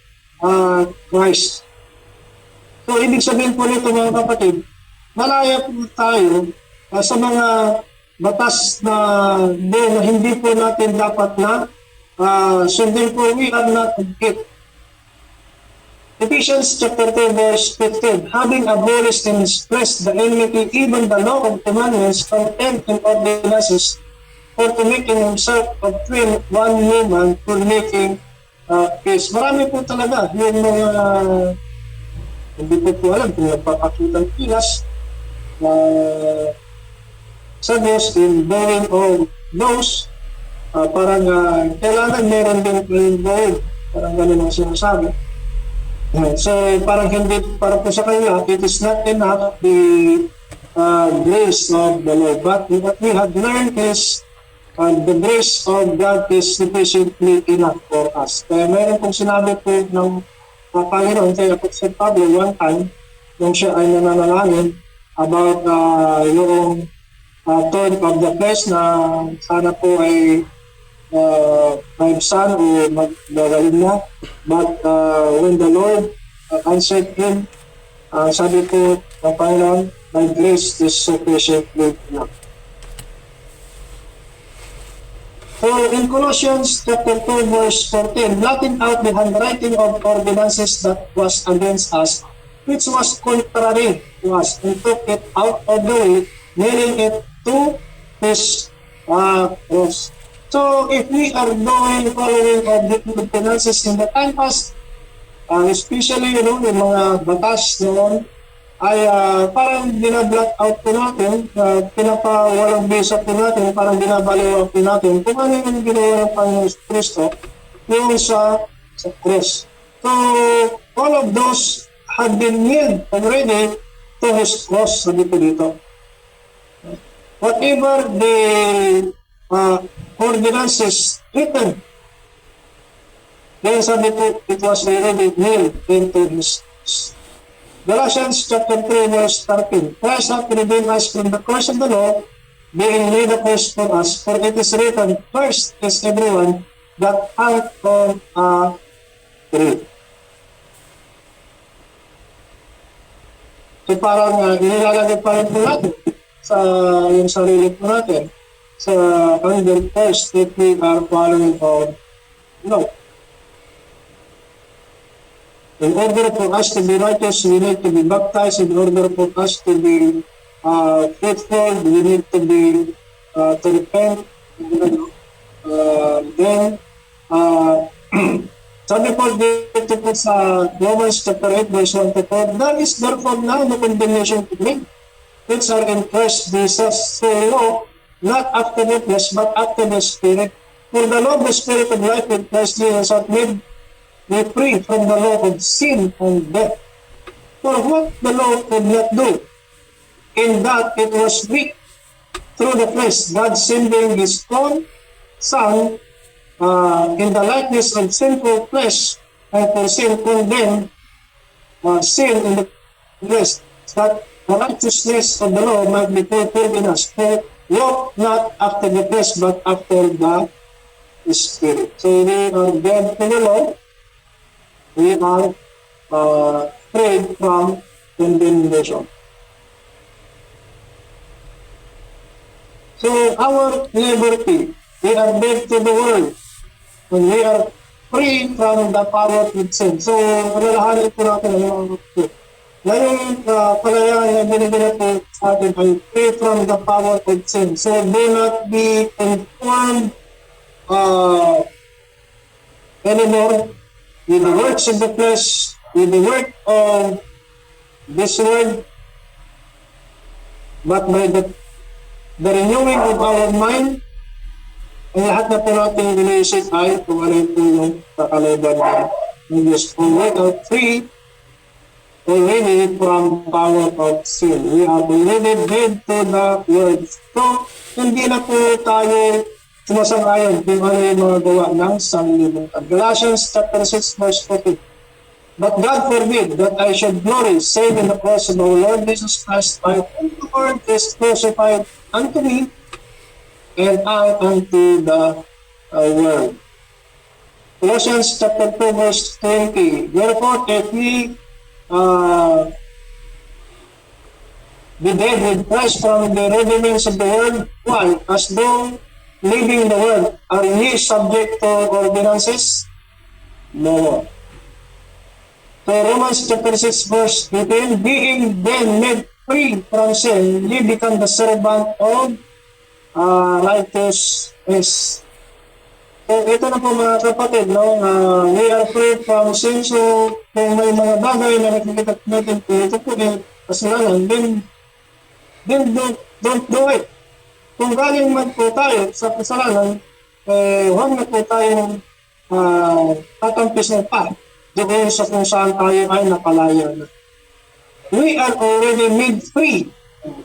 Christ. So, ibig sabihin po nito mga kapatid, malaya po tayo sa mga batas na hindi po natin dapat na sundin po. We are not it. Ephesians chapter 2 verse 15, having abolished in his flesh the enmity, even the law of commandments, contempt and ordinances, for to make in himself of twin one human, for making peace. Marami po talaga yung mga hindi po alam kung nagpapakitang pilas sa Diyos in doing all those parang kailangan meron din plain gold, parang ganun ang sinasabi. So parang hindi, para po sa kanila, it is not enough the grace of the Lord, but what we have learned is the grace of God is sufficiently enough for us. Kaya meron pong sinabi po ng Panginoon kay Apostle Pablo one time nung siya ay nananalangin about yung thorn of the flesh na sana po ay maibsan o magagaling na. But when the Lord answered him, sabi po ng Panginoon, my grace is sufficiently enough. So in Colossians chapter 2 verse 14, blotting out the handwriting of ordinances that was against us, which was contrary to us, and took it out of the way, nailing it to his cross. So if we are following of the ordinances in the time past, especially yung mga batas noon, ay parang binablot out po natin, pinapawalang bisa po natin, parang binabaliwag po natin kung ano yung ginawa ng Panginoon Kristo yung sa cross. So, all of those have been nailed already to his cross, sabi po dito. Whatever the ordinances written, then sabi po, it was already nailed into his cross. Galatians chapter 3 verse 13, Christ hath redeemed us from the curse of the law, being made a curse for us, for it is written, cursed is everyone that hangeth on a tree. So parang inilalagay pa rin po natin sa yung sarili po natin sa under curse that we are following on law. In order for us to be righteous, we need to be baptized. In order for us to be faithful, we need to be to repent. Then, sabi po dito po sa Romans chapter 8 verse 1 to 4, there is therefore now no condemnation to me, which are in Christ Jesus. So law, not after the flesh, but after the Spirit. For the law of the Spirit of life in Christ Jesus hath made me free from the law of sin and death. For what the law could not do, in that it was weak through the flesh, God sending his own Son in the likeness of sinful flesh, and for sin condemned sin in the flesh, that the righteousness of the law might be fulfilled in us. For walk not after the flesh, but after the Spirit. So we are dead to the law. We are freed from condemnation. So our liberty, we are dead to the world, and we are free from the power of sin. So alalahanin po natin ang mga ito. Ngayon, palayaan na binibigyan po sa atin ay free from the power of sin. So do not be conformed anymore with the works of the flesh, with the work of this world, but by the renewing of our mind, ang lahat na po natin iniisip ay kung ano po yung kakalaban ng Diyos. We are free already from power of sin. We are already dead to the world. So, hindi na po tayo sumasang-ayon kung ano yung mga gawa ng sanglibutan. Galatians chapter 6 verse 14. But God forbid that I should glory, save in the cross of our Lord Jesus Christ, by whom the word is crucified unto me, and I unto the world. Colossians chapter 2 verse 20. Therefore, if we be dead with Christ from the rudiments of the world, why? As though living the world, are ye subject to ordinances? No. So Romans chapter 6 verse 18, being then made free from sin, ye become the servant of righteousness. So ito na po mga kapatid, no? We are free from sin. So kung may mga bagay na nakikita natin po, ito po yung kasalanan, then don't do it. Kung galing man po tayo sa kasalanan, huwag na po tayong tatampis ng pa doon sa kung saan tayo ay napalaya na. We are already made free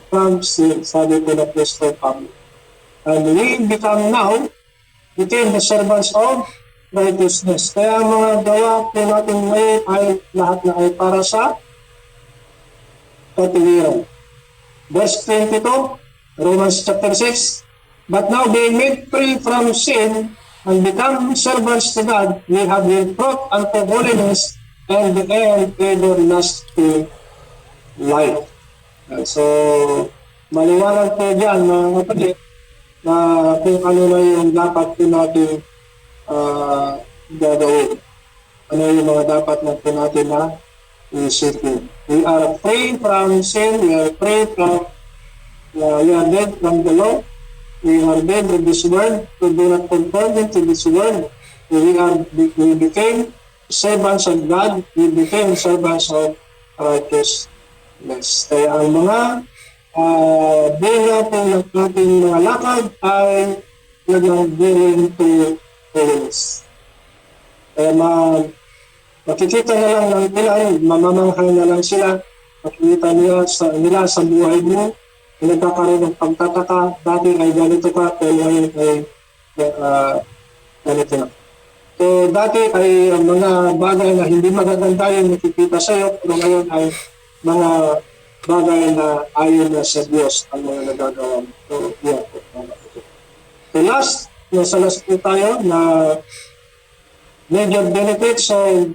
from sin, sabi ko na Apostol Pablo. And we become now became the servants of righteousness. Kaya ang mga gawa po natin ngayon ay lahat na ay para sa katuwiran. Verse 22, Romans chapter 6, but now being made free from sin and become servants to God, we have been brought unto holiness and the end everlasting life. So, maliwanag po dyan mga kapatid na kung ano na yung dapat po natin gagawin. Ano yung mga dapat na po natin na isipin. We are free from sin, we are free from we are dead from the law. We are dead in this world. We do not conform into this world. We became servants of God. We became servants of righteousness. Kaya ang mga bunga po ng ating mga lakad ay nag-bearing to holiness. Kaya makikita na lang ng ilan, mamamanghay na lang sila, makikita nila sa buhay mo, nagkakaroon ng pagtataka, dati ay ganito ka, pero ngayon ay ganito na. So dati ay mga bagay na hindi magaganda yung nakikita sa iyo, pero ngayon ay mga bagay na ayon na sa Diyos ang mga nagagawa mo. So, yeah. So nasa last po tayo na major benefits of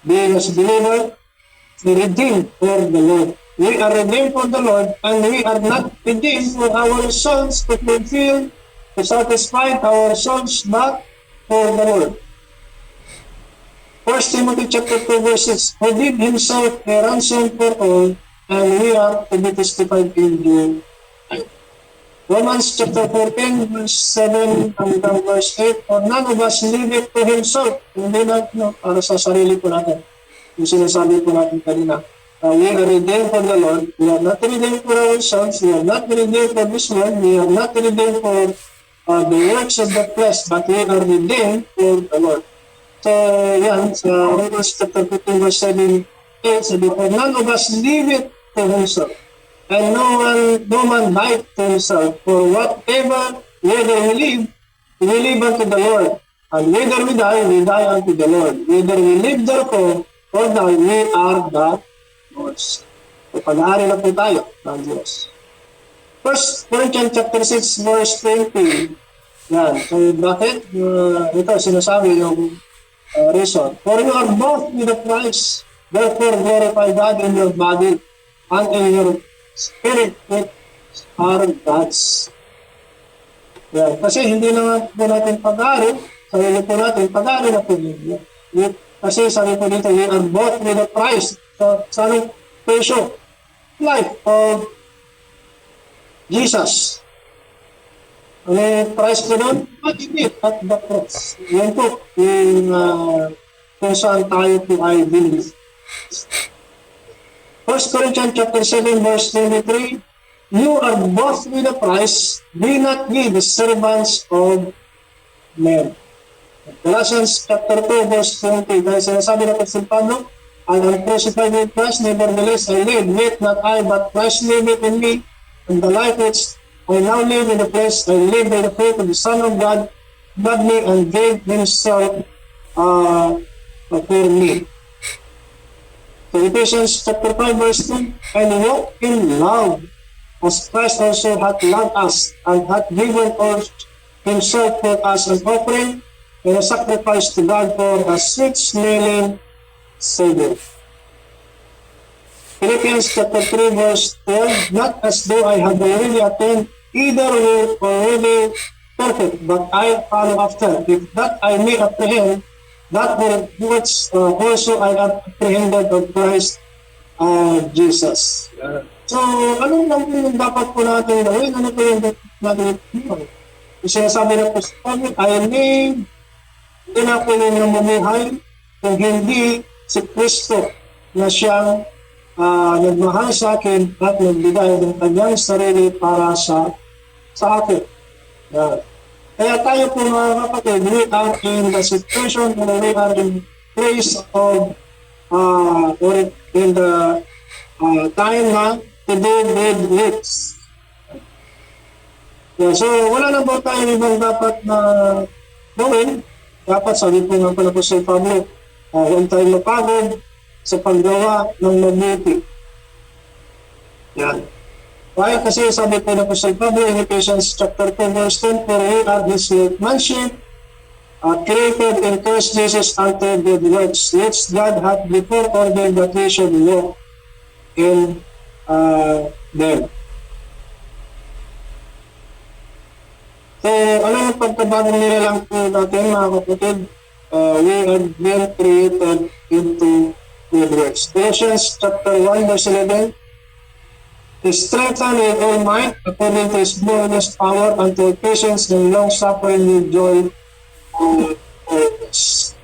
being as a believer. We redeemed for the Lord. We are redeemed for the Lord, and we are not redeemed for our souls to fulfill, to satisfy our souls, but for the Lord. 1 Timothy chapter 2 verse 6, who gave himself a ransom for all, and we are to be testified in due time. Romans chapter 14 verse 7 hanggang verse 8, for none of us liveth to himself, hindi na para sa sarili po natin. Yung sinasabi po natin kanina, we are redeemed from the Lord. We are not redeemed for ourselves. We are not redeemed for this world. We are not redeemed for the works of the flesh, but we are redeemed for the Lord. So, yan, sa Romans chapter 15 verse 7, sabi po, none of us liveth to himself, and no man died to himself, for whatever, whether we live unto the Lord, and whether we die unto the Lord. Whether we live therefore, or die, we are the Lord's. So, pag-aari na po tayo ng Diyos. 1 Corinthians chapter 6 verse 20. Yan. So, bakit? Ito, sinasabi yung reason. For you are both with the Christ, therefore glorify God in your body and in your spirit, which are God's. Yan. Kasi hindi na po natin pag-aari, sarili po natin, pag-aari na po yun. Kasi sabi po dito, we are both with the Christ. So, sabi, presyo, life of Jesus. Ano yung price ko doon? What is it at the cross? Yan po, yung kung saan tayo po ay believe. 1 Corinthians chapter 7 verse 23, you are bought with a price, be not ye the servants of men. Galatians chapter 2 verse 20, dahil sinasabi ng Apostol Pablo, I am crucified with Christ, nevertheless I live, yet not I, but Christ liveth in me, and the life which I now live in the flesh, I live by the faith of the Son of God, loved me and gave himself for me. So Ephesians chapter 5 verse 2, and walk in love, as Christ also hath loved us, and hath given us himself for us an offering and a sacrifice to God for a sweet-smelling Savior. Philippians chapter 3 verse 12, not as though I had already attained, either were already perfect, but I follow after, if that I may apprehend that which also I apprehended of Christ Jesus. So, ano lang po yung dapat po natin gawin? Ano po yung dapat natin gawin? Yung sinasabi na po sa amin, I live, hindi na po yung namumuhay, kung hindi si Kristo na siyang nagmahal sa akin at nagbigay ng kanyang sarili para sa akin. Kaya tayo po mga kapatid, we are in the situation where we are in place of or in the time na to do good works. So wala na po tayo ibang dapat na gawin. Dapat sabi po nga pala po sa Pablo, huwag tayo mapagod sa paggawa ng mabuti. Yan. Kaya kasi sabi po na po sa Pablo in Ephesians chapter 2 verse 10, for we are his workmanship, created in Christ Jesus unto good works, which God hath before ordained that we should walk in them. So, ano yung pagkabagong nila lang po natin mga kapatid? We are being created into good works. Colossians chapter 1 verse 11, strengthen in all might according to his glorious power unto patience and long suffering with joy and purpose.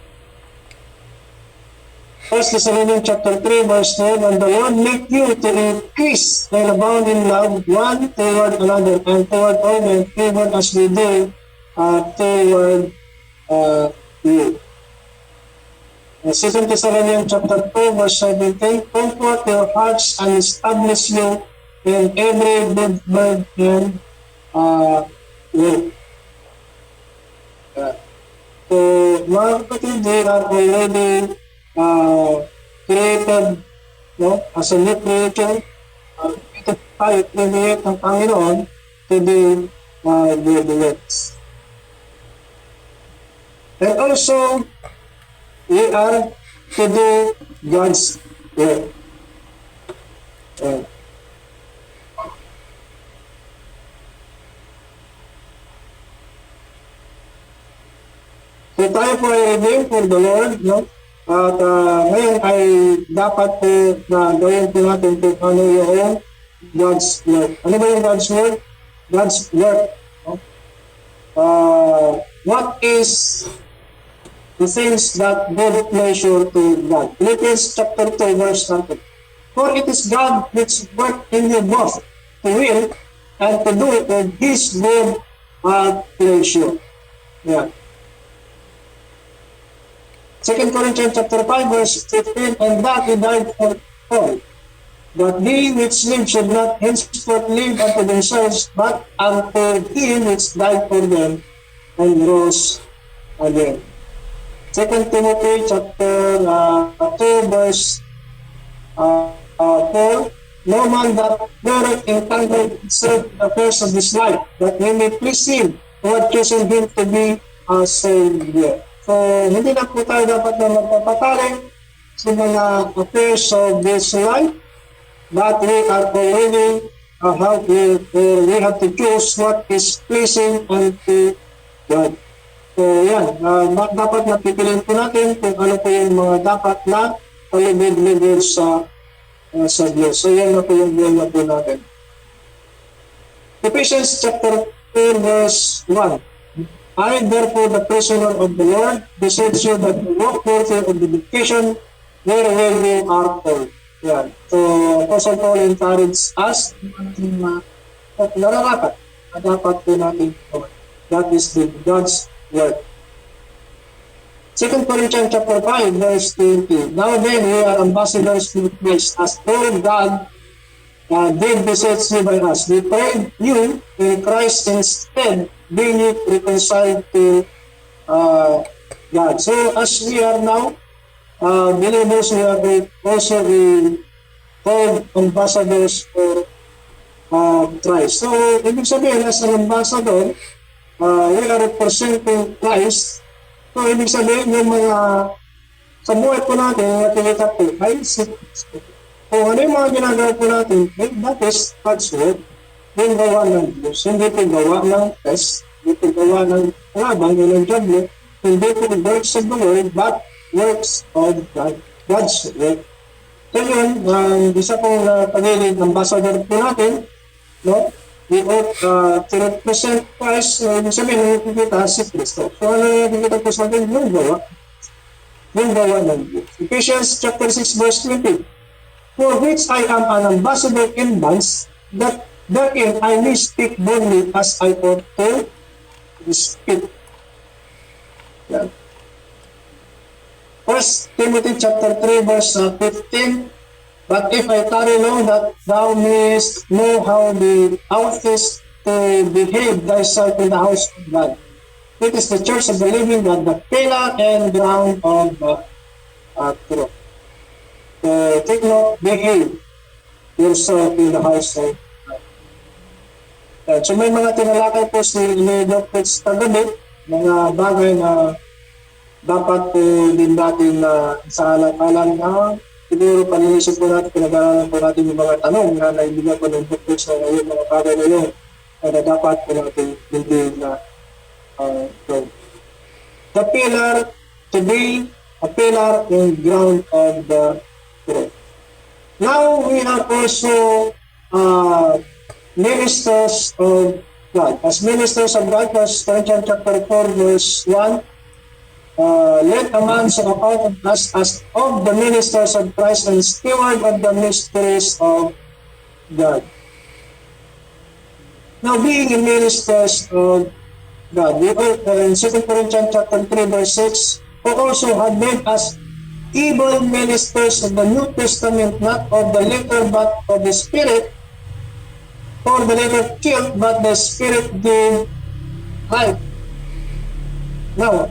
1 Thessalonians chapter 3 verse 12, and the Lord make you to increase and abound in love one toward another and toward all men, even as we do toward you. 2 Thessalonians chapter 2 verse 17, comfort your hearts and establish you in every good word and work. So, mga kapatid, they are already created as a new creature. Ito tayo, create ng Panginoon to do good works. And also, we are to do God's work. So tayo po ay redeemed for the Lord, no? At ngayon ay dapat po na gawin po natin kung ano yung God's work. Ano ba yung God's work? God's work. No? What is the things that give pleasure to God? Philippians chapter 2 verse 20. For it is God which work in you both to will and to do it with his good pleasure. Yeah. 2 Corinthians chapter 5 verse 15, and that he died for all, that they which live should not henceforth live unto themselves, but unto him which died for them and rose again. 2 Timothy chapter 2 verse 4, no man that doeth entangled himself in the affairs of this life, that he may please him who had chosen him to be a Savior. So, hindi na po tayo dapat na magpapatali sa mga affairs of this life, but we are already we have to choose what is pleasing unto God. So, yan. Dapat napipiliin po natin kung ano po yung mga dapat na palibid-libid sa Diyos. So, yan na po yung buwan na po natin. Ephesians chapter 2 verse 1. I, therefore, the prisoner of the Lord, beseech you that you walk worthy of the vocation wherever you are called. Yan. So, Apostle Paul encourages us na nararapat na dapat po natin gawin. That is the God's word. 2 Corinthians chapter 5, verse 20. Now then, we are ambassadors to Christ, as though God did beseech you by us. We pray you in Christ instead, being reconciled to God. So, as we are now believers, we are also called ambassadors for Christ. So, ibig sabihin, as an ambassador, we are representing Christ. So, ibig sabihin, yung mga sa buhay po natin, yung nakikita po, ay kung ano yung mga ginagawa po natin, that is God's word. Yung gawa ng Diyos. Hindi po gawa ng test, hindi po gawa ng labang, yun ang job, hindi po works of the word, but works of God, God's word. So yun, isa pong pagiging ambassador po natin, no? We ought to represent Christ, ibig sabihin, nakikita si Kristo. So ano yung nakikita po sa atin? Yung gawa ng Diyos. Ephesians chapter 6, verse 20. For which I am an ambassador in bonds, that therein I may speak boldly as I ought to speak. Yeah. 1 Timothy chapter 3, verse 15. But if I tarry long, that thou mayest know how thou oughtest to behave thyself in the house of God. It is the church of the living God, the pillar and ground of truth. Take note, behave yourself in the house of God. So may mga tinalakay po si Dr. Tagabit, mga bagay na dapat po din natin sa alang-alang na siguro paninisip po natin, pinag-aralan po natin yung mga tanong na naibigay po ng Dr. sa ngayon, mga bagay na yun na dapat po natin hindi na the pillar to be a pillar and ground of the truth. Now we are also ministers of God. As ministers of God, 1 Corinthians chapter 4, verse 1, let a man so account of us as of the ministers of Christ and steward of the mysteries of God. Now, being a ministers of God, we in 2 Corinthians chapter 3, verse 6, who also have made us able ministers of the New Testament, not of the letter but of the Spirit. For the letter killed, but the Spirit gave life. Now,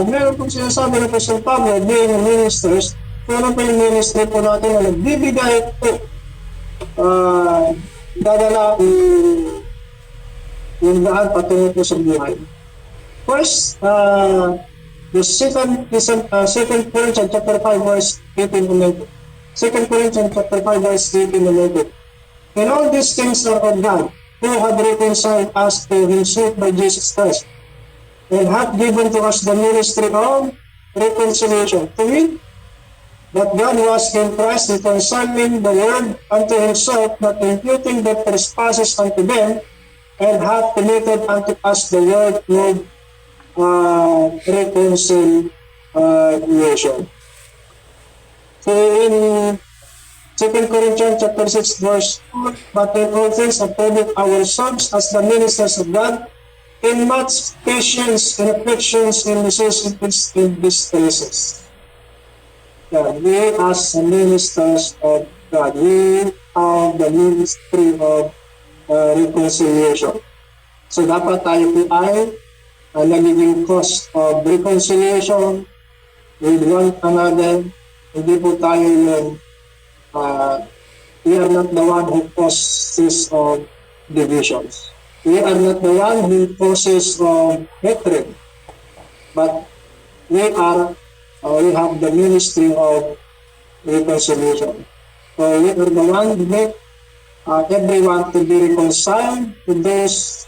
meron pong sinasabi ng Apostle Pablo, being ministers, kung ano po yung ministry po natin na nagbibigay po, dadala yung daan patungo po sa buhay. First, the second Corinthians chapter 5, verse 18 to 19. 2 Corinthians chapter 5, verse 18 to 19. And all these things are of God, who have reconciled us to himself by Jesus Christ, and hath given to us the ministry of reconciliation. To wit, that God was in Christ reconciling the world unto himself, not imputing their trespasses unto them, and hath committed unto us the word of reconciliation. So in 2 Corinthians chapter 6, verse 4, but in all things approving ourselves as the ministers of God, in much patience and afflictions and necessities and distresses. We as ministers of God, we have the ministry of reconciliation. So dapat tayo po ay nagiging cause of reconciliation with one another. Hindi po tayo yung we are not the one who causes of divisions. We are not the one who causes of hatred, but we have the ministry of reconciliation. So we are the one who make everyone to be reconciled to those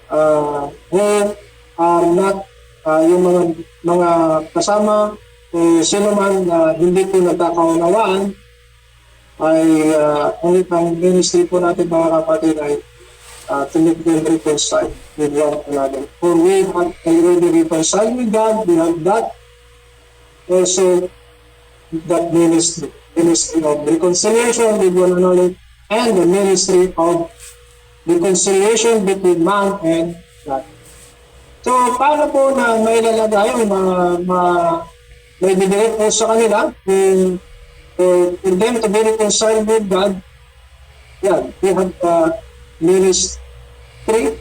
who are not yung mga kasama sino man hindi po nagkakaunawaan ay ang ministry po natin mga kapatid ay to make them reconcile with one another. For we have already reconciled with God, we have that also that ministry of reconciliation with one another, and the ministry of reconciliation between man and God. So, paano po na may lalagay, may bibigay po sa kanila for them to be reconciled with God? Yeah, we have ministry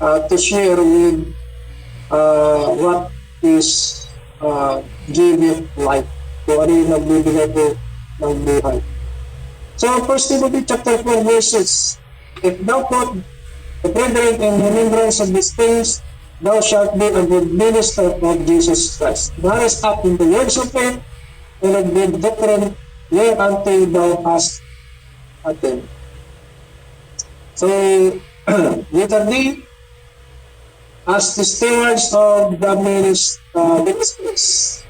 to share with what is giving life. So, ano yung nagbibigay po ng buhay. So, 1 Timothy chapter 4 verses, if thou put the brethren in remembrance of these things, thou shalt be a good minister of Jesus Christ, nourished up in the words of faith and of good doctrine, whereunto thou hast attained. So, literally, as the stewards of the ministries.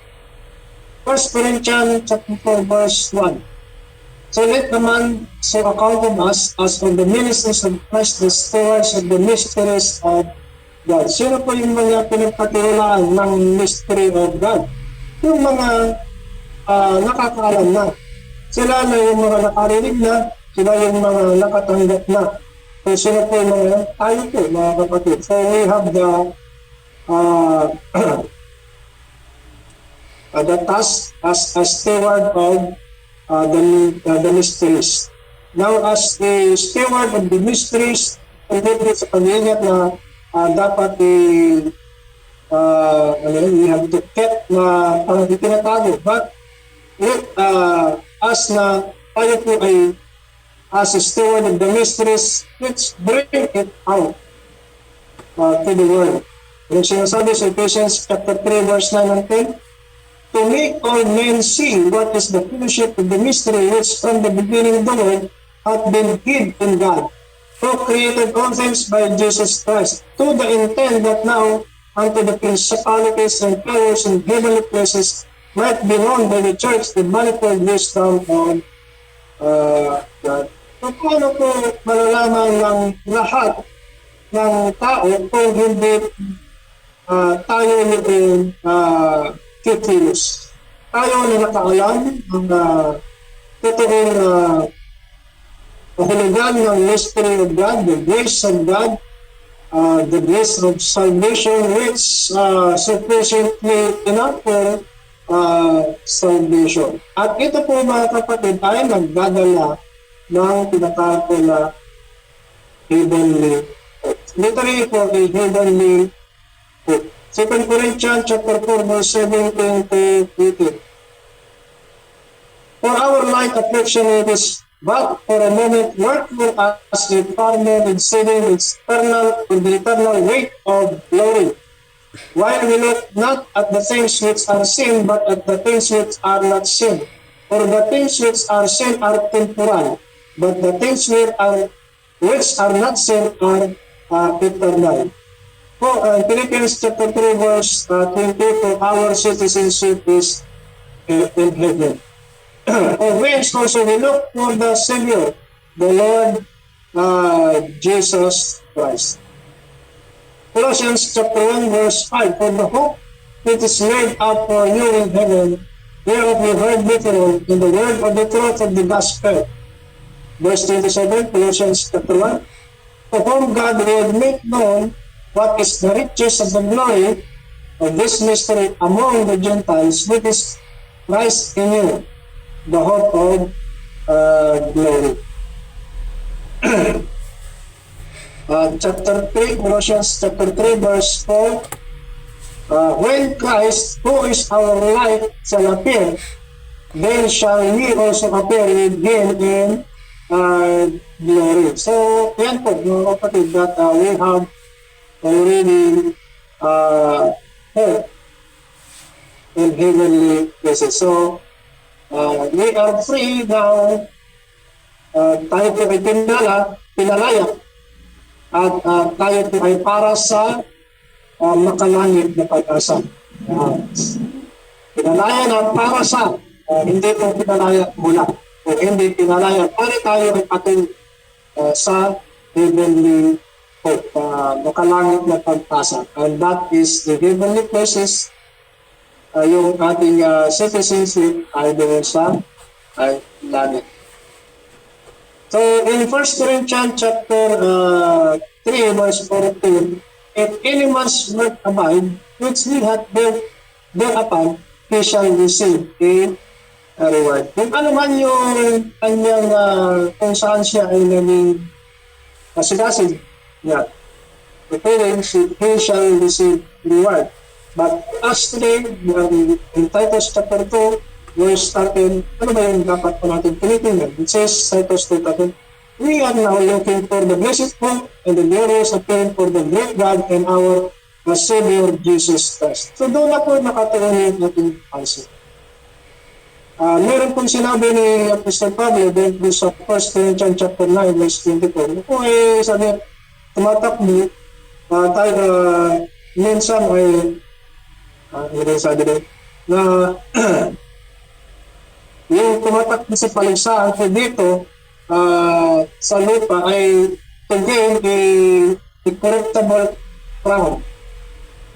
1 Corinthians chapter 4 verse 1. So let the man so account of us as of the ministers of Christ, the stewards of the mysteries of God. Sino po yung mga pinagpatiwalaan ng mystery of God? Yung mga nakakaalam na. Sila na yung mga nakarinig na, sila yung mga nakatanggap na. So sino po yung mga tayo po, mga kapatid. So we have the task as a steward of the mysteries. Now, as the steward of the mysteries, hindi sa pag-iingat na dapat we have to keep na parang itinatago. But as na tayo po ay as a steward of the mysteries, let's bring it out to the world. Yung sinasabi sa Ephesians chapter 3 verse 9 and 10, to make all men see what is the fellowship of the mystery which from the beginning of the world hath been hid in God, who created all things by Jesus Christ, to the intent that now unto the principalities and powers in heavenly places might be known by the church the manifold wisdom of God. So, paano po malalaman ng lahat ng tao kung hindi tayo yung kikilos? Tayo na nakaalam ng totoong kahulugan ng mystery of God, the grace of God, the grace of salvation, which sufficiently enough for salvation. At ito po mga kapatid ay nagdadala ng tinatawag ko na heavenly hope. Literally po a heavenly hope. 2 Corinthians chapter 4 verse 17 to 18. For our light affliction it is but for a moment work for us a partner in saving the eternal weight of glory. While we look not at the things which are seen, but at the things which are not seen. For the things which are seen are temporal, but the things which are not seen are eternal. Philippians chapter 3 verse 20, for our citizenship is in heaven. Of which also we look for the Savior, the Lord Jesus Christ. Colossians chapter 1 verse 5, for the hope that is laid up for you in heaven, whereof you heard before in the word of the truth of the gospel. Verse 27, Colossians chapter 1, for whom God will make known what is the riches of the glory of this mystery among the Gentiles, which is Christ in you, the hope of glory. Chapter 3, Colossians chapter 3 verse 4, when Christ, who is our life, shall appear, then shall we also appear with him in glory. So, yan po, mga kapatid, that we have already hope in heavenly places. So, we are free now. Tayo po ay pinalaya at tayo po ay para sa makalangit na pag-asa. Pinalaya na para sa hindi po pinalaya mula o hindi pinalaya para tayo ay patung sa heavenly hope, makalangit na pag-asa. And that is the heavenly places, yung ating citizenship ay doon sa langit. So in 1 Corinthians chapter 3 verse 14, if any man's work abide, which he hath built thereupon, he shall receive a reward. Kung ano man yung kanyang kung saan siya ay naging masigasig niya, he shall receive reward. But as today, in Titus chapter 2, verse 13, ano ba yung dapat po natin tinitingnan? It says, Titus 2:13, we are now looking for the blessed hope and the glorious appearing for the great God and our Savior Jesus Christ. So doon na po nakatuon yung ating pansin. Meron pong sinabi ni Apostol Pablo doon sa 1 Corinthians chapter 9 verse 24. Kung ay sabi, tumatakbo, tayo minsan ay sabi doon, na yung tumatakbo sa paligsahan ko dito sa lupa ay to gain a corruptible crown.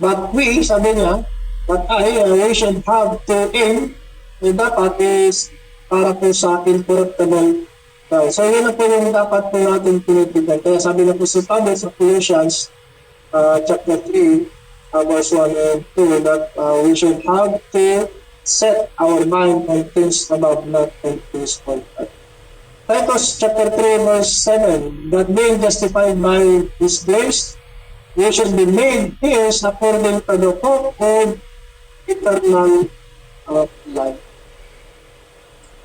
But we, sabi niya, we should have to aim, dapat is para po sa incorruptible crown. So yun na po yung dapat po natin pinitigan. Kaya sabi na po si Pablo sa Colossians chapter 3, verse 1 and 2, that we should have to set our mind on things above, not on things on earth. Titus chapter 3 verse 7, that being justified by His grace, we should be made heirs according to the hope of eternal life.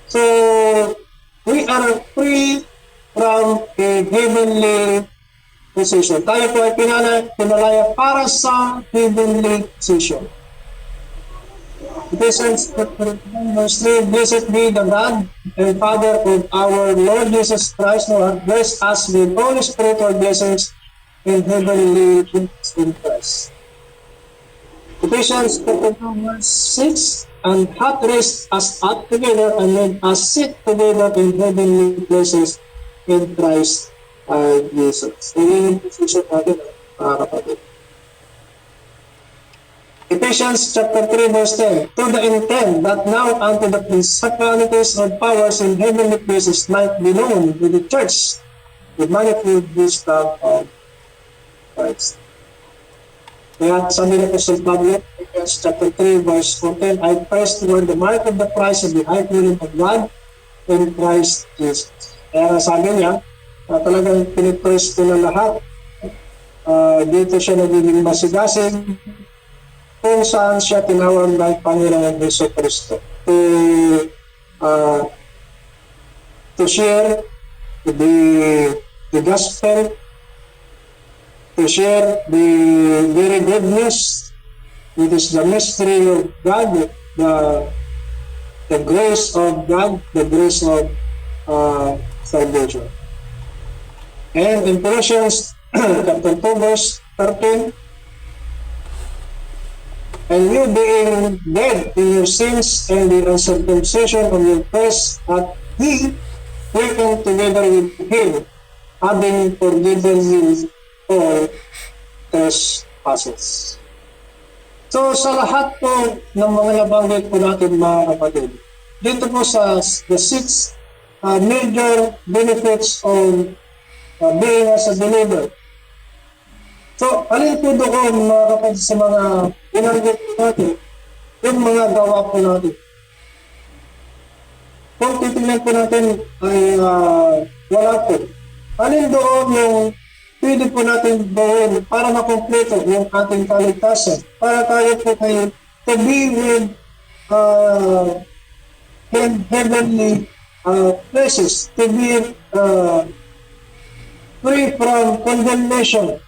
So, we are free from a heavenly position. Tayo po ay pinalaya para sa heavenly position. Ephesians chapter 1 verse 3, blessed be the God and Father of our Lord Jesus Christ, who hath blessed us with all spiritual blessings in heavenly things in Christ. Ephesians chapter 2 verse 6, and hath raised us up together and made us sit together in heavenly places in Christ Jesus. So yun yung position natin, kapatid. Ephesians chapter 3 verse 10, to the intent that now unto the principalities and powers in heavenly places might be known to the church the manifold wisdom of Christ. Kaya sabi na po sa Pablo, Ephesians chapter 3 verse 14, I press toward the mark of the prize of the high calling of God in Christ Jesus. Kaya sabi niya, talagang pinipress ko na lahat. Dito siya nagiging masigasig kung saan siya tinawag ng Panginoon Hesus Kristo to share the gospel, to share the very good news. It is the mystery of God, the grace of God, the grace of salvation. And in Colossians chapter 2 verse 13, and you being dead in your sins and the uncircumcision of your flesh, hath He quickened together with Him, having forgiven you all trespasses. So sa lahat po ng mga nabanggit po natin, mga kapatid, dito po sa the six major benefits of being as a believer. So, alin po doon, mga kapatid, sa mga binanggit natin, yung mga gawa po natin. Kung titignan po natin ay wala po. Alin doon yung pwede po natin gawin para makompleto yung ating kaligtasan, para tayo po kayo to be with heavenly places, to be free from condemnation.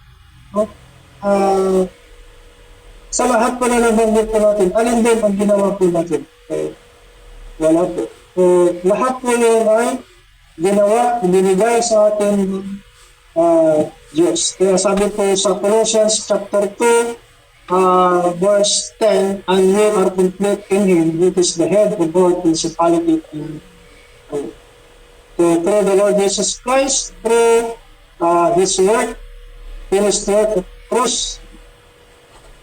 Sa lahat po na nabanggit po natin, alin din ang ginawa po natin? Wala po. So, lahat po yun ay ginawa, binigay sa atin Diyos. Kaya sabi po sa Colossians chapter 2, verse 10, and ye are complete in Him, which is the head of all principality and power. So, through the Lord Jesus Christ, through His work, finished work of cross,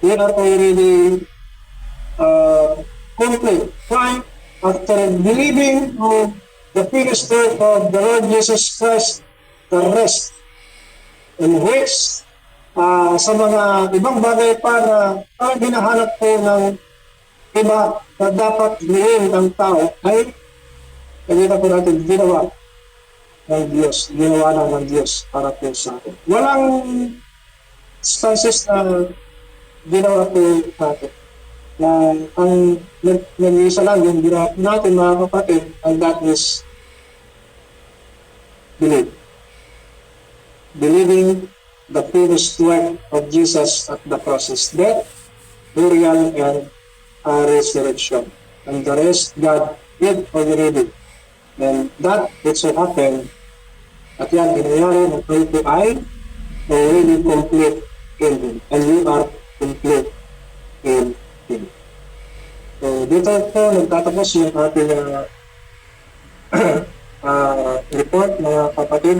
we are already complete. Why? After believing of the finished work of the Lord Jesus Christ, the rest, in which sa mga ibang bagay pa na parang ginahanap po ng iba na dapat gawin ng tao ay kanina po natin ginawa ng Diyos, ginawa lang ng Diyos para po sa atin. Walang instances na ginawa po natin. Na ang nag-iisa lang yung ginawa natin mga kapatid, and that is believe. Believing the finished work of Jesus at the cross, his death, burial, and resurrection. And the rest, God did already. And that which will happen, at yan, ginayari ng kayo po ay already complete in Him. And you are complete in Him. So, dito po nagtatapos yung ating report, mga kapatid.